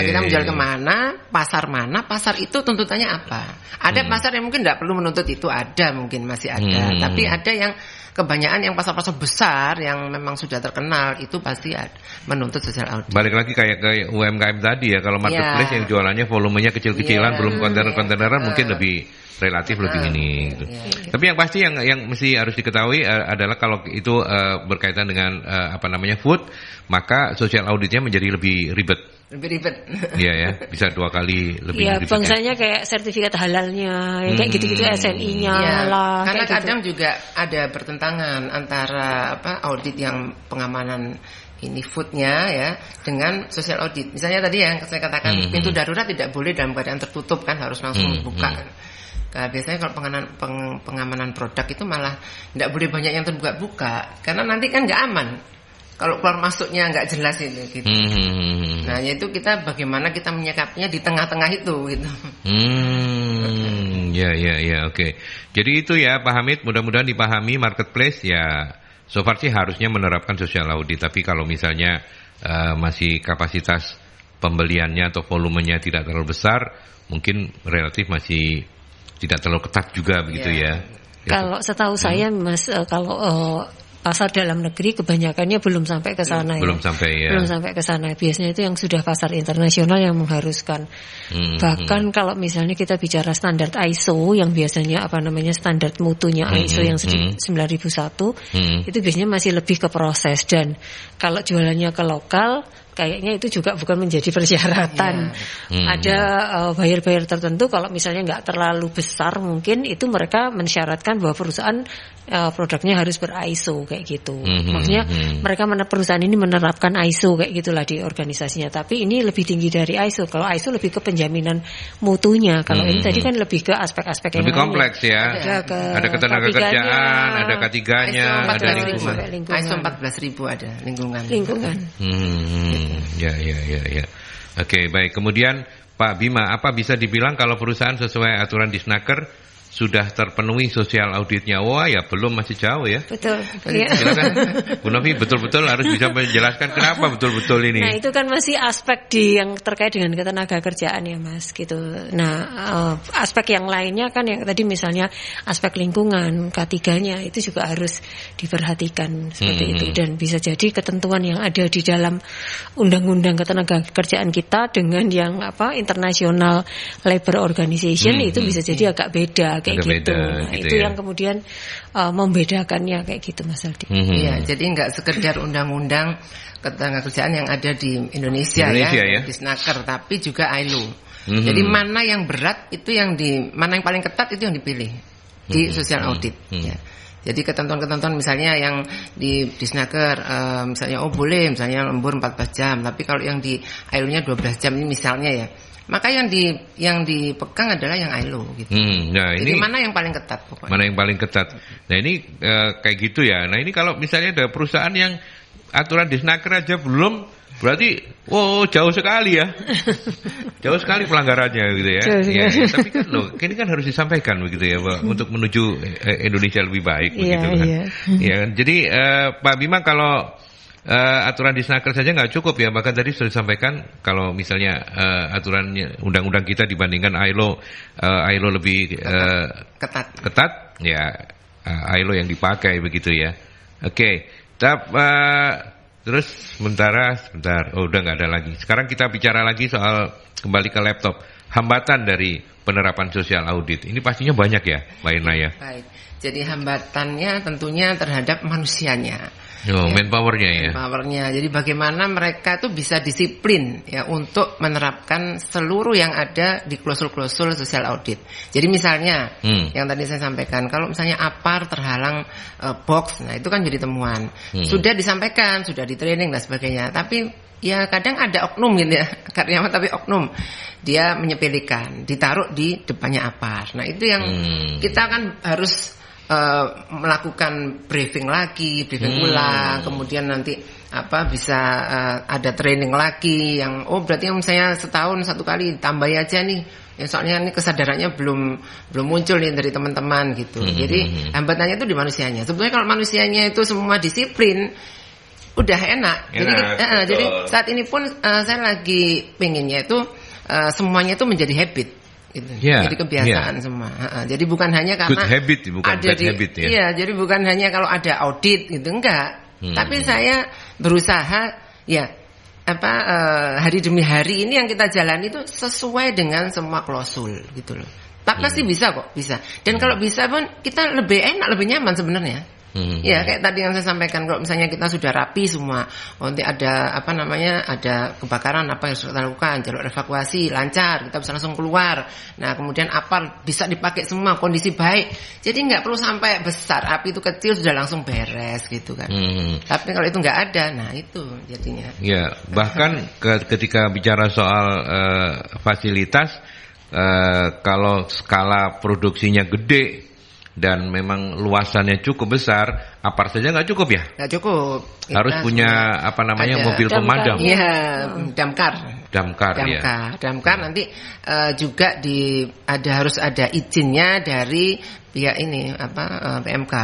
S4: Kita mau jual kemana, pasar itu tuntutannya apa. Ada pasar yang mungkin enggak perlu menuntut itu, ada mungkin masih ada. Tapi ada yang kebanyakan yang pasar-pasar besar yang memang sudah terkenal itu pasti menuntut social audit.
S2: Balik lagi kayak UMKM tadi ya, kalau marketplace yang jualannya volumenya kecil-kecilan, belum kontainer-kontaineran mungkin lebih relatif lebih ini gitu. Tapi yang pasti yang mesti harus diketahui adalah kalau itu berkaitan dengan food, maka social auditnya menjadi lebih ribet.
S4: Lebih ribet.
S2: Iya ya, bisa 2 kali lebih ribet.
S3: Iya, bangsanya kayak sertifikat halalnya, kayak gitu-gitu SNI-nya lah.
S4: Karena
S3: kayak
S4: kadang
S3: gitu.
S4: juga ada pertentangan antara audit yang pengamanan ini foodnya ya dengan social audit. Misalnya tadi yang saya katakan pintu darurat tidak boleh dalam keadaan tertutup kan, harus langsung buka. Nah, biasanya kalau pengamanan produk itu malah tidak boleh banyak yang terbuka-buka karena nanti kan nggak aman. Kalau keluar masuknya nggak jelas itu gitu. Nah, yaitu kita bagaimana kita menyikapinya di tengah-tengah itu gitu.
S2: Ya, oke. Jadi itu ya Pak Hamid, mudah-mudahan dipahami marketplace ya. So far sih harusnya menerapkan social audit, tapi kalau misalnya masih kapasitas pembeliannya atau volumenya tidak terlalu besar, mungkin relatif masih tidak terlalu ketat juga begitu ya.
S3: Kalau setahu saya Mas, kalau pasar dalam negeri kebanyakannya belum sampai ke sana ya.
S2: Belum sampai ke sana.
S3: Biasanya itu yang sudah pasar internasional yang mengharuskan. Bahkan kalau misalnya kita bicara standar ISO yang biasanya standar mutunya ISO yang 9001 itu biasanya masih lebih ke proses, dan kalau jualannya ke lokal kayaknya itu juga bukan menjadi persyaratan. Ada buyer-buyer tertentu kalau misalnya nggak terlalu besar mungkin itu mereka mensyaratkan bahwa perusahaan produknya harus ber-ISO kayak gitu. Maksudnya mereka perusahaan ini menerapkan ISO kayak gitulah di organisasinya. Tapi ini lebih tinggi dari ISO. Kalau ISO lebih ke penjaminan mutunya. Kalau ini tadi kan lebih ke aspek-aspek yang
S2: lebih kompleks ya. Ada ketenaga kerjaan, ada K3-nya, ada
S4: lingkungan. ISO 14.000 ada lingkungan.
S2: Ya. Oke, baik. Kemudian Pak Bima, apa bisa dibilang kalau perusahaan sesuai aturan Disnaker sudah terpenuhi sosial auditnya? Wah ya belum, masih jauh ya.
S3: Betul.
S2: Silakan Bu Novi, betul-betul harus bisa menjelaskan kenapa betul-betul ini.
S3: Nah itu kan masih aspek yang terkait dengan ketenaga kerjaan ya Mas gitu. Nah aspek yang lainnya kan yang tadi misalnya aspek lingkungan K3-nya itu juga harus diperhatikan seperti itu, dan bisa jadi ketentuan yang ada di dalam undang-undang ketenaga kerjaan kita dengan yang International Labour Organization itu bisa jadi agak beda. Kayak gitu. Nah, itu yang kemudian membedakannya kayak gitu Mas Aldi.
S4: Iya, jadi nggak sekedar undang-undang ketenagakerjaan yang ada di Indonesia ya. Disnaker, tapi juga ILO. Jadi mana yang berat itu mana yang paling ketat itu yang dipilih di social audit. Ya. Jadi ketentuan-ketentuan misalnya yang di Disnaker misalnya boleh misalnya lembur 14 jam, tapi kalau yang di ILO-nya 12 jam ini misalnya ya. Maka yang dipegang adalah yang ILO gitu.
S2: Nah,
S4: jadi mana yang paling ketat pokoknya.
S2: Mana yang paling ketat. Nah ini kayak gitu ya. Nah ini kalau misalnya ada perusahaan yang aturan Disnaker aja belum, berarti jauh sekali ya. Jauh sekali pelanggarannya gitu ya. Tapi kan ini kan harus disampaikan begitu ya, Pak, untuk menuju Indonesia lebih baik begitu kan. Ya, jadi Pak Bima, kalau aturan Disnaker saja nggak cukup ya, bahkan tadi sudah disampaikan kalau misalnya aturannya undang-undang kita dibandingkan ILO lebih ketat ya, ILO yang dipakai begitu ya. Oke. Terus sebentar, udah nggak ada lagi. Sekarang kita bicara lagi soal kembali ke laptop, hambatan dari penerapan social audit. Ini pastinya banyak ya, Mbak Irna ya.
S4: Baik. Jadi hambatannya tentunya terhadap manusianya.
S2: Manpowernya ya.
S4: Manpowernya. Jadi bagaimana mereka tuh bisa disiplin ya untuk menerapkan seluruh yang ada di klausul-klausul social audit. Jadi misalnya yang tadi saya sampaikan, kalau misalnya APAR terhalang box, nah itu kan jadi temuan. Sudah disampaikan, sudah di training dan sebagainya. Tapi ya kadang ada oknum gitu ya, karyawan tapi oknum. Dia menyepelekan, ditaruh di depannya APAR. Nah itu yang kita kan harus melakukan briefing ulang, kemudian nanti bisa ada training lagi yang berarti saya setahun 1 kali tambah aja nih. Ya, soalnya ini kesadarannya belum muncul nih dari teman-teman gitu. Jadi hambatannya itu di manusianya. Sebetulnya kalau manusianya itu semua disiplin udah enak. Jadi saat ini pun saya lagi pengennya itu semuanya itu menjadi habit gitu. Jadi kebiasaan semua. Jadi bukan hanya karena
S2: good habit, bukan bad habit ya.
S4: Iya, jadi bukan hanya kalau ada audit gitu, enggak. Tapi saya berusaha hari demi hari ini yang kita jalani itu sesuai dengan semua klausul gitu loh. Tapi pasti bisa kok, bisa. Dan kalau bisa pun kita lebih enak, lebih nyaman sebenarnya. Ya kayak tadi yang saya sampaikan, kalau misalnya kita sudah rapi semua, nanti ada ada kebakaran apa yang harus kita lakukan, jalur evakuasi lancar, kita bisa langsung keluar. Nah kemudian bisa dipakai semua, kondisi baik. Jadi nggak perlu sampai besar, api itu kecil sudah langsung beres gitu kan. Tapi kalau itu nggak ada, nah itu jadinya. Ya
S2: bahkan ketika bicara soal fasilitas, kalau skala produksinya gede dan memang luasannya cukup besar, apar saja nggak cukup ya?
S4: Nggak cukup.
S2: Harus punya mobil pemadam.
S4: Iya, damkar
S2: ya.
S4: Damkar nanti juga harus ada izinnya dari pihak ini PMK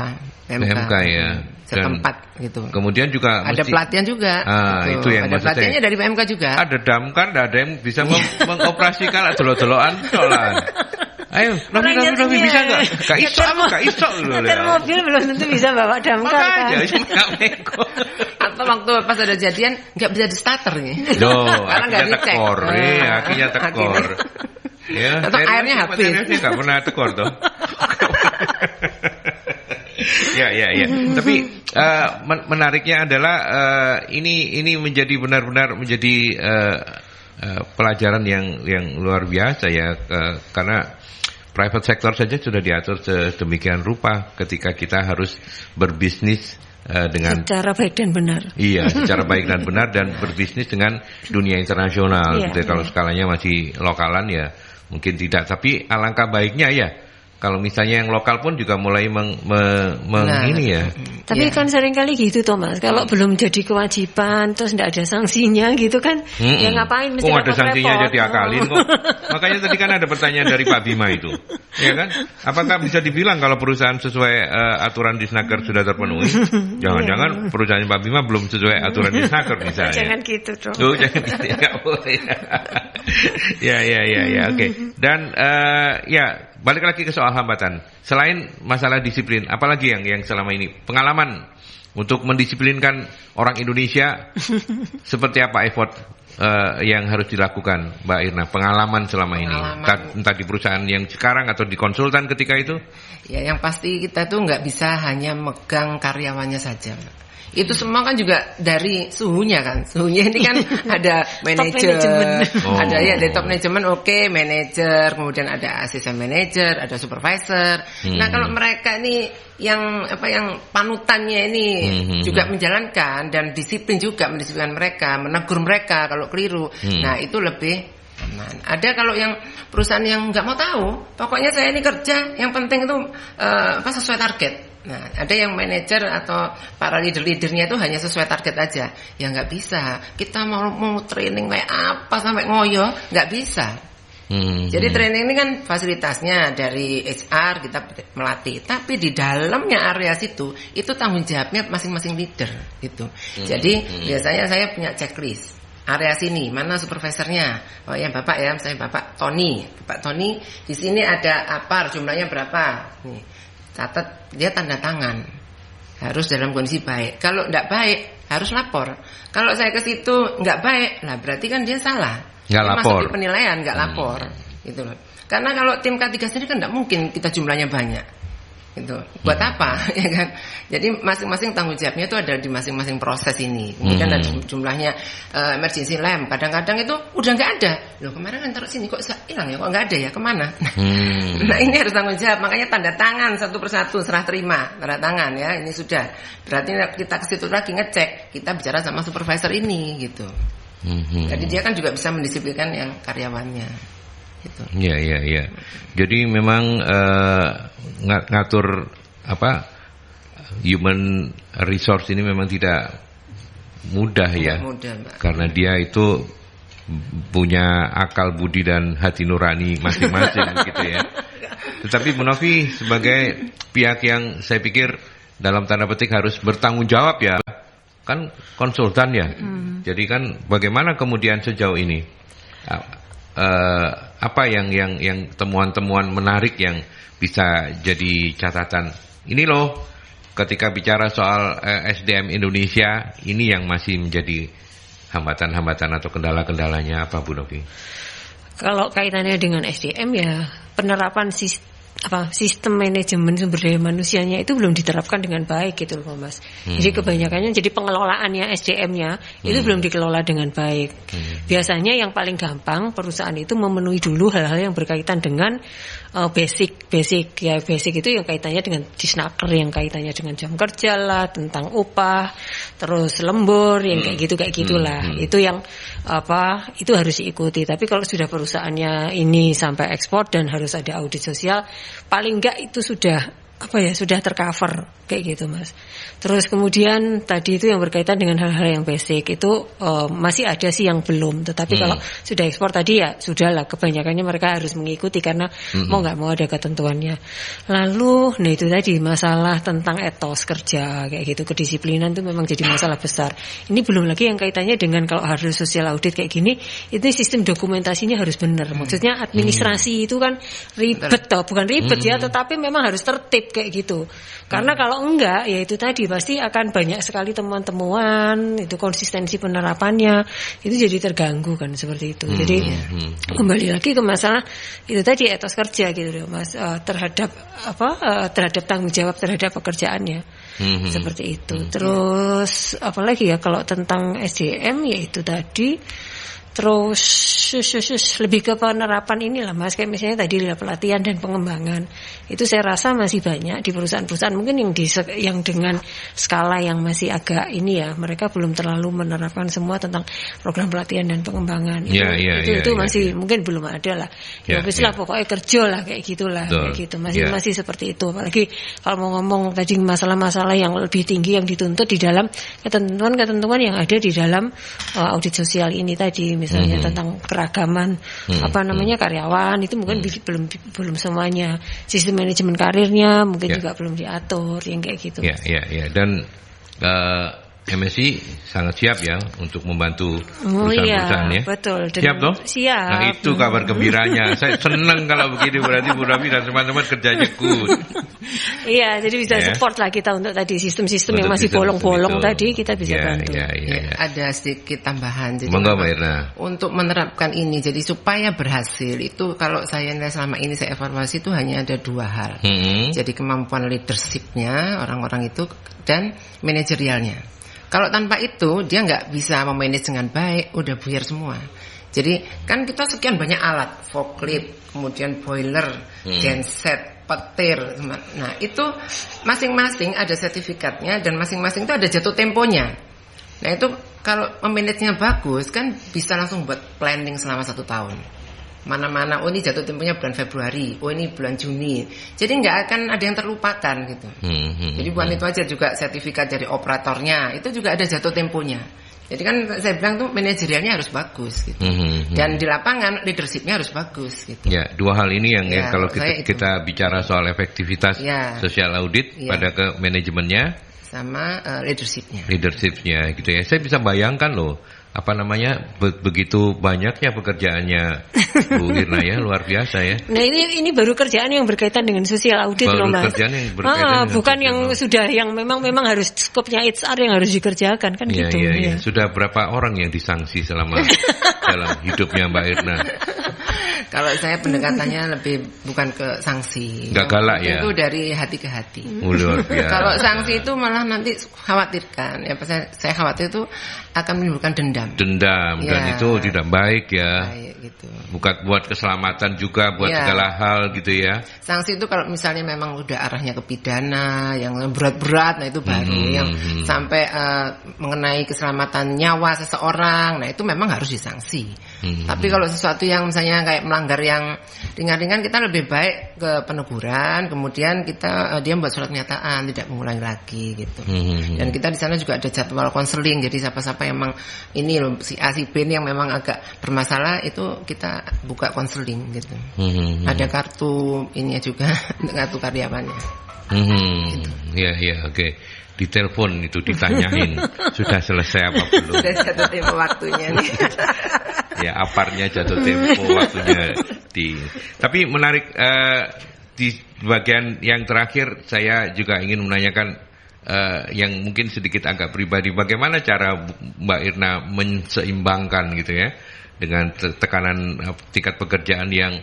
S2: ya.
S4: Setempat gitu.
S2: Kemudian juga
S4: ada pelatihan juga.
S2: Gitu. Itu yang
S4: ada pelatihannya dari PMK juga.
S2: Ada damkar, ada yang bisa mengoperasikan dolo-doloan solan. Ayo, Novi bisa nggak? Gak iso.
S3: Nyetir mobil belum tentu bisa bawa damkar kan.
S4: Atau waktu pas ada jadian nggak bisa di starter nih.
S2: Karena nggak dicek. Akhirnya tekor. Ya,
S4: atau airnya habis.
S2: Nggak pernah tekor toh. Ya. Tapi menariknya adalah ini menjadi benar-benar menjadi pelajaran yang luar biasa ya, karena private sector saja sudah diatur sedemikian rupa ketika kita harus berbisnis dengan
S3: secara baik dan benar.
S2: Iya, secara baik dan benar dan berbisnis dengan dunia internasional. Gitu. Kalau skalanya masih lokalan ya mungkin tidak, tapi alangkah baiknya ya kalau misalnya yang lokal pun juga mulai ini ya.
S3: Tapi kan seringkali gitu Thomas, kalau belum jadi kewajiban terus tidak ada sanksinya gitu kan, ya ngapain mesti
S2: ada sanksinya aja diakalin kok. Makanya tadi kan ada pertanyaan dari Pak Bima itu, ya kan? Apakah bisa dibilang kalau perusahaan sesuai aturan Disnaker sudah terpenuhi? Jangan-jangan perusahaan Pak Bima belum sesuai aturan Disnaker misalnya.
S3: Jangan gitu dong.
S2: Jangan gitu, nggak boleh. Ya, oke. Dan balik lagi ke soal hambatan. Selain masalah disiplin, apalagi yang selama ini pengalaman untuk mendisiplinkan orang Indonesia seperti apa effort yang harus dilakukan, Mbak Irna? Pengalaman selama ini, entah di perusahaan yang sekarang atau di konsultan ketika itu?
S4: Ya, yang pasti kita tuh nggak bisa hanya megang karyawannya saja. Itu semua kan juga dari suhunya kan. Suhunya ini kan ada manajer, ada dari top manajemen, manajer, kemudian ada asisten manajer, ada supervisor. Nah, kalau mereka ini yang panutannya ini juga menjalankan dan disiplin juga mendisiplinkan mereka, menegur mereka kalau keliru. Nah, itu lebih aman. Ada kalau yang perusahaan yang nggak mau tahu, pokoknya saya ini kerja, yang penting itu sesuai target. Nah, ada yang manajer atau para leader-leadernya itu hanya sesuai target aja. Ya nggak bisa. Kita mau training kayak apa sampai ngoyo, nggak bisa. Jadi training ini kan fasilitasnya dari HR kita melatih, tapi di dalamnya area situ itu tanggung jawabnya masing-masing leader gitu. Jadi biasanya saya punya checklist. Area sini mana supervisornya? Oh ya Bapak ya, saya Bapak Tony. Bapak Tony di sini ada apa? Jumlahnya berapa? Nih. Catat, dia tanda tangan. Harus dalam kondisi baik. Kalau tidak baik, harus lapor. Kalau saya ke situ nggak baik, lah berarti kan dia salah.
S2: Nggak lapor.
S4: Masuk di penilaian, nggak lapor. Gitu loh. Karena kalau tim K3 sendiri kan tidak mungkin kita jumlahnya banyak. Gitu. Buat apa? Ya kan? Jadi masing-masing tanggung jawabnya itu ada di masing-masing proses ini. Kemudian ada jumlahnya emergency lamp. Kadang-kadang itu udah nggak ada. Loh kemarin kan taruh sini kok hilang ya? Kok nggak ada ya? Kemana? Nah ini harus tanggung jawab. Makanya tanda tangan satu persatu, serah terima, tanda tangan ya. Ini sudah. Berarti kita ke situ lagi ngecek. Kita bicara sama supervisor ini gitu. Jadi dia kan juga bisa mendisiplinkan yang karyawannya.
S2: Iya. Jadi memang ngatur human resource ini memang tidak mudah ya.
S4: Mudah, Mbak.
S2: Karena dia itu punya akal budi dan hati nurani masing-masing gitu ya. Tetapi Bu Novi sebagai pihak yang saya pikir dalam tanda petik harus bertanggung jawab ya, kan konsultan ya. Jadi kan bagaimana kemudian sejauh ini apa yang temuan-temuan menarik yang bisa jadi catatan. Ini loh, ketika bicara soal SDM Indonesia, ini yang masih menjadi hambatan-hambatan atau kendala-kendalanya apa Bu Novi? Kalau
S3: kaitannya dengan SDM ya penerapan sistem manajemen sumber daya manusianya itu belum diterapkan dengan baik gitu loh Mas. Jadi kebanyakannya jadi pengelolaannya SDM-nya itu belum dikelola dengan baik. Biasanya yang paling gampang perusahaan itu memenuhi dulu hal-hal yang berkaitan dengan basic itu yang kaitannya dengan disnaker, yang kaitannya dengan jam kerja lah, tentang upah, terus lembur yang kayak gitulah. Itu yang itu harus diikuti. Tapi kalau sudah perusahaannya ini sampai ekspor dan harus ada audit sosial, paling enggak itu sudah sudah tercover kayak gitu Mas. Terus kemudian tadi itu yang berkaitan dengan hal-hal yang basic itu masih ada sih yang belum. Tetapi kalau sudah ekspor tadi ya sudahlah, kebanyakannya mereka harus mengikuti karena mau nggak mau ada ketentuannya. Lalu nah itu tadi masalah tentang etos kerja kayak gitu, kedisiplinan itu memang jadi masalah besar. Ini belum lagi yang kaitannya dengan kalau harus social audit kayak gini, itu sistem dokumentasinya harus benar. Maksudnya administrasi itu kan ribet bukan ribet ya, tetapi memang harus tertib kayak gitu. Karena kalau enggak ya itu tadi pasti akan banyak sekali temuan-temuan, itu konsistensi penerapannya itu jadi terganggu kan seperti itu. Jadi kembali lagi ke masalah itu tadi etos kerja gitu loh Mas, terhadap tanggung jawab terhadap pekerjaannya. Seperti itu. Terus apalagi ya kalau tentang SDM ya itu tadi. Terus lebih ke penerapan inilah Mas, kayak misalnya tadi pelatihan dan pengembangan itu saya rasa masih banyak di perusahaan-perusahaan mungkin yang dengan skala yang masih agak ini ya, mereka belum terlalu menerapkan semua tentang program pelatihan dan pengembangan. Itu masih mungkin belum ada lah. Pokoknya kerja lah kayak gitulah, kayak gitu masih seperti itu. Apalagi kalau mau ngomong tadi masalah-masalah yang lebih tinggi yang dituntut di dalam ketentuan-ketentuan yang ada di dalam audit sosial ini tadi. Misalnya tentang keragaman karyawan itu mungkin belum semuanya. Sistem manajemen karirnya mungkin juga belum diatur yang kayak gitu.
S2: Dan MSI sangat siap ya untuk membantu perusahaan-perusahaan ya.
S3: Betul.
S2: Siap toh?
S3: Siap.
S2: Nah itu kabar gembiranya. Saya senang kalau begini, berarti Bu Novi dan teman-teman kerjanya good.
S3: Iya, jadi bisa support lah kita untuk tadi sistem-sistem yang masih bolong-bolong tadi kita bisa bantu.
S4: Ada sedikit tambahan. Jadi untuk menerapkan ini, jadi supaya berhasil itu kalau saya selama ini saya evaluasi itu hanya ada 2 hal. Jadi kemampuan leadershipnya orang-orang itu dan manajerialnya. Kalau tanpa itu dia nggak bisa memanage dengan baik, udah buyar semua. Jadi kan kita sekian banyak alat, forklift, kemudian boiler, genset, petir. Nah itu masing-masing ada sertifikatnya dan masing-masing itu ada jatuh temponya. Nah itu kalau memanagenya bagus kan bisa langsung buat planning selama 1 tahun. Mana-mana, oh ini jatuh temponya bulan Februari, oh ini bulan Juni. Jadi nggak akan ada yang terlupakan gitu. Jadi bukan itu aja, juga sertifikat dari operatornya itu juga ada jatuh temponya. Jadi kan saya bilang tuh manajerialnya harus bagus gitu. Dan di lapangan leadershipnya harus bagus gitu. Ya, 2 hal ini yang kalau kita bicara soal efektivitas social audit pada ke manajemennya sama leadershipnya gitu ya. Saya bisa bayangkan loh, begitu banyaknya pekerjaannya Bu Irna ya, luar biasa ya.
S3: Nah ini baru kerjaan yang berkaitan dengan social audit loh Mas. Bukan yang sudah yang memang harus skopnya HR yang harus dikerjakan kan gitu.
S2: Iya. Sudah berapa orang yang disangsi selama dalam hidupnya Mbak Irna?
S4: Kalau saya pendekatannya lebih bukan ke sanksi.
S2: Gak galak ya?
S4: Itu dari hati ke hati.
S2: Luar biasa.
S4: Kalau sanksi itu malah nanti khawatirkan. Ya saya khawatir itu akan menimbulkan dendam dan itu tidak baik ya. Gitu. Bukan buat keselamatan juga, buat segala hal gitu ya. Sanksi itu kalau misalnya memang udah arahnya ke pidana yang berat-berat, nah itu baru yang sampai mengenai keselamatan nyawa seseorang, nah itu memang harus disanksi. Tapi kalau sesuatu yang misalnya kayak melanggar yang ringan-ringan, kita lebih baik ke peneguran, kemudian dia membuat surat pernyataan tidak mengulangi lagi gitu. Dan kita di sana juga ada jadwal konseling, jadi siapa-siapa yang memang ini loh si A si B ini yang memang agak bermasalah itu kita buka konseling gitu. Ada kartu ininya juga kartu karyawannya.
S2: Iya, oke. Ditelepon itu ditanyain sudah selesai apa belum?
S4: Sudah jatuh tempo waktunya nih.
S2: Ya, aparnya jatuh tempo waktunya Tapi menarik di bagian yang terakhir saya juga ingin menanyakan yang mungkin sedikit agak pribadi, bagaimana cara Mbak Irna menseimbangkan gitu ya dengan tekanan tingkat pekerjaan yang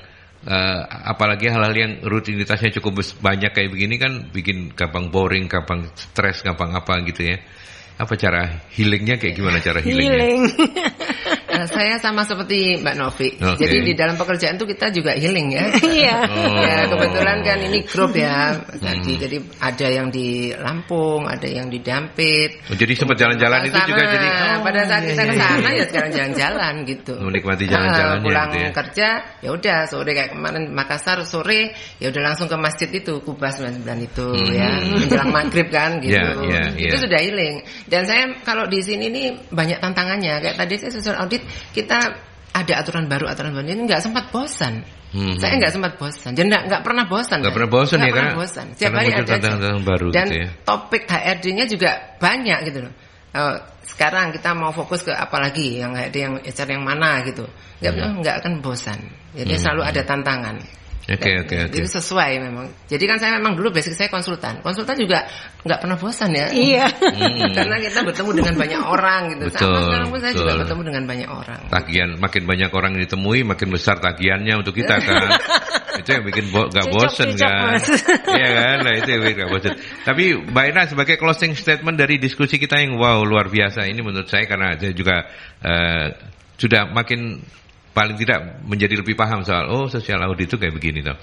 S2: apalagi hal-hal yang rutinitasnya cukup banyak kayak begini kan bikin gampang boring, gampang stres, gampang apa gitu ya. Apa cara healingnya, kayak gimana cara healingnya?
S4: Saya sama seperti Mbak Novi. Jadi di dalam pekerjaan itu kita juga healing ya.
S3: Iya.
S4: Ya, kebetulan kan ini grup ya. Jadi ada yang di Lampung, ada yang di Dampit.
S2: Jadi sempat jalan-jalan itu juga jadi.
S4: Pada saat kita ke sana ya sekarang jalan-jalan gitu.
S2: Menikmati jalan-jalannya.
S4: Pulang
S2: gitu ya.
S4: Kerja ya udah sore kayak kemarin Makassar sore ya udah langsung ke masjid itu Kubah 99 itu ya. Menjelang maghrib kan gitu. Itu sudah healing. Dan saya kalau di sini nih banyak tantangannya. Kayak tadi saya social audit, kita ada aturan baru ini nggak sempat bosan. Saya nggak sempat bosan. Jadi nggak pernah bosan.
S2: Nggak pernah bosan ya kan?
S4: Setiap hari ada
S2: tantangan baru. Dan gitu ya.
S4: Topik HRD-nya juga banyak gitu loh. Sekarang kita mau fokus ke apa lagi, yang HRD yang HR yang mana gitu. Nggak akan bosan. Jadi selalu ada tantangan.
S2: Oke.
S4: Itu sesuai memang. Jadi kan saya memang dulu basic saya konsultan. Konsultan juga nggak pernah bosan ya.
S3: Iya.
S4: Karena kita bertemu dengan banyak orang gitu. Sama sekarang pun saya juga bertemu dengan banyak orang.
S2: Tagihan makin banyak orang ditemui, makin besar tagihannya untuk kita kan. Itu yang bikin nggak bosan kan. Iya kan, nah itu yang bikin nggak bosan. Tapi Mbak Irna sebagai closing statement dari diskusi kita yang luar biasa ini menurut saya, karena saya juga sudah makin paling tidak menjadi lebih paham soal social audit itu kayak begini toh.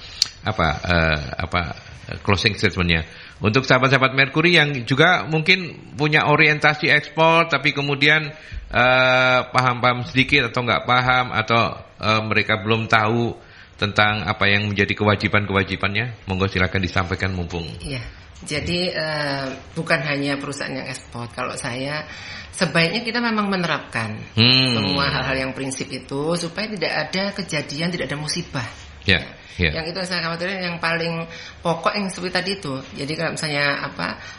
S2: Apa closing statementnya untuk sahabat-sahabat Merkuri yang juga mungkin punya orientasi ekspor tapi kemudian paham-paham sedikit atau nggak paham atau mereka belum tahu tentang apa yang menjadi kewajiban-kewajibannya, monggo silakan disampaikan mumpung.
S4: Iya. Jadi bukan hanya perusahaan yang ekspor. Kalau saya sebaiknya kita memang menerapkan semua hal-hal yang prinsip itu supaya tidak ada kejadian, tidak ada musibah.
S2: Ya.
S4: Yang itu saya khawatirkan yang paling pokok yang seperti tadi itu. Jadi kalau misalnya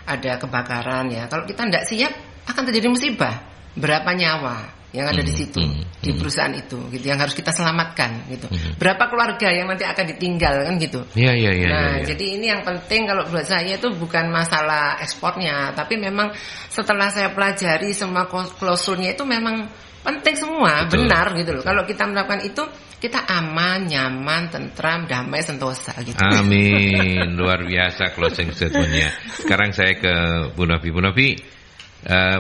S4: ada kebakaran ya, kalau kita tidak siap akan terjadi musibah. Berapa nyawa yang ada di situ, di perusahaan itu gitu, yang harus kita selamatkan gitu. Berapa keluarga yang nanti akan ditinggal kan gitu.
S2: Iya.
S4: Jadi ini yang penting kalau buat saya itu bukan masalah ekspornya, tapi memang setelah saya pelajari semua klausulnya itu memang penting semua. Betul. Benar gitu loh. Kalau kita melakukan itu kita aman, nyaman, tentram, damai, sentosa gitu.
S2: Amin. Luar biasa closing statementnya. Sekarang saya ke Bu Novi. Bu Novi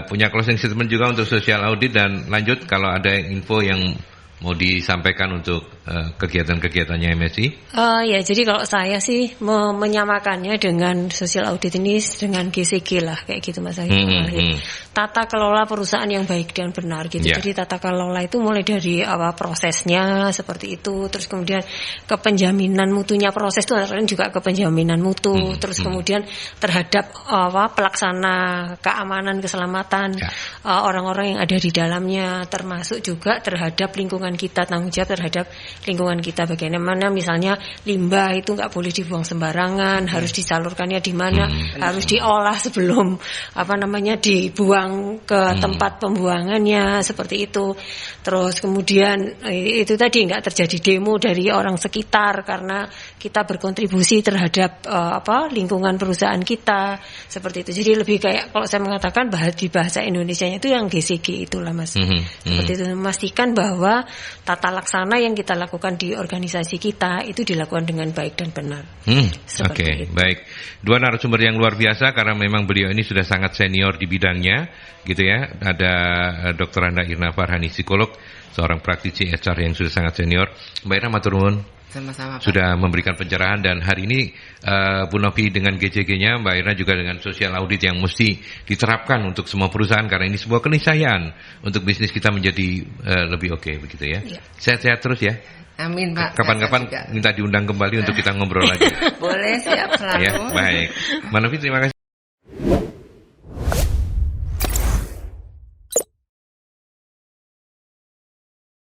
S2: punya closing statement juga untuk social audit, dan lanjut kalau ada info yang mau disampaikan untuk kegiatan-kegiatannya MSI?
S3: Ya, jadi kalau saya sih menyamakannya dengan social audit ini dengan GCG lah, kayak gitu Mas Agil. Tata kelola perusahaan yang baik dan benar gitu. Yeah. Jadi tata kelola itu mulai dari prosesnya seperti itu, terus kemudian kepenjaminan mutunya proses itu juga kepenjaminan mutu, terus kemudian terhadap pelaksana keamanan keselamatan orang-orang yang ada di dalamnya, termasuk juga terhadap lingkungan kita, tanggung jawab terhadap lingkungan kita, bagaimana misalnya limbah itu nggak boleh dibuang sembarangan, harus disalurkannya di mana, harus diolah sebelum dibuang ke tempat pembuangannya, seperti itu. Terus kemudian itu tadi nggak terjadi demo dari orang sekitar karena kita berkontribusi terhadap lingkungan perusahaan kita, seperti itu. Jadi lebih kayak kalau saya mengatakan di bahasa Indonesianya itu yang GCG itulah Mas. Seperti itu, memastikan bahwa tata laksana yang kita lakukan di organisasi kita itu dilakukan dengan baik dan benar.
S2: Oke, baik. Dua narasumber yang luar biasa karena memang beliau ini sudah sangat senior di bidangnya, gitu ya. Ada Dr. Anda Irna Farhani, psikolog, seorang praktisi HR yang sudah sangat senior. Mbak Irna matur nuwun
S4: Sama-sama, Pak.
S2: Sudah memberikan pencerahan, dan hari ini Bu Novi dengan GCG-nya, Mbak Irna juga dengan social audit yang mesti diterapkan untuk semua perusahaan, karena ini sebuah keniscayaan untuk bisnis kita menjadi lebih oke, begitu ya. Sehat-sehat terus ya.
S4: Amin, Pak.
S2: Kapan-kapan minta diundang kembali untuk kita ngobrol lagi.
S4: Boleh, siap selalu.
S2: Ya, baik. Mbak Novi, terima kasih.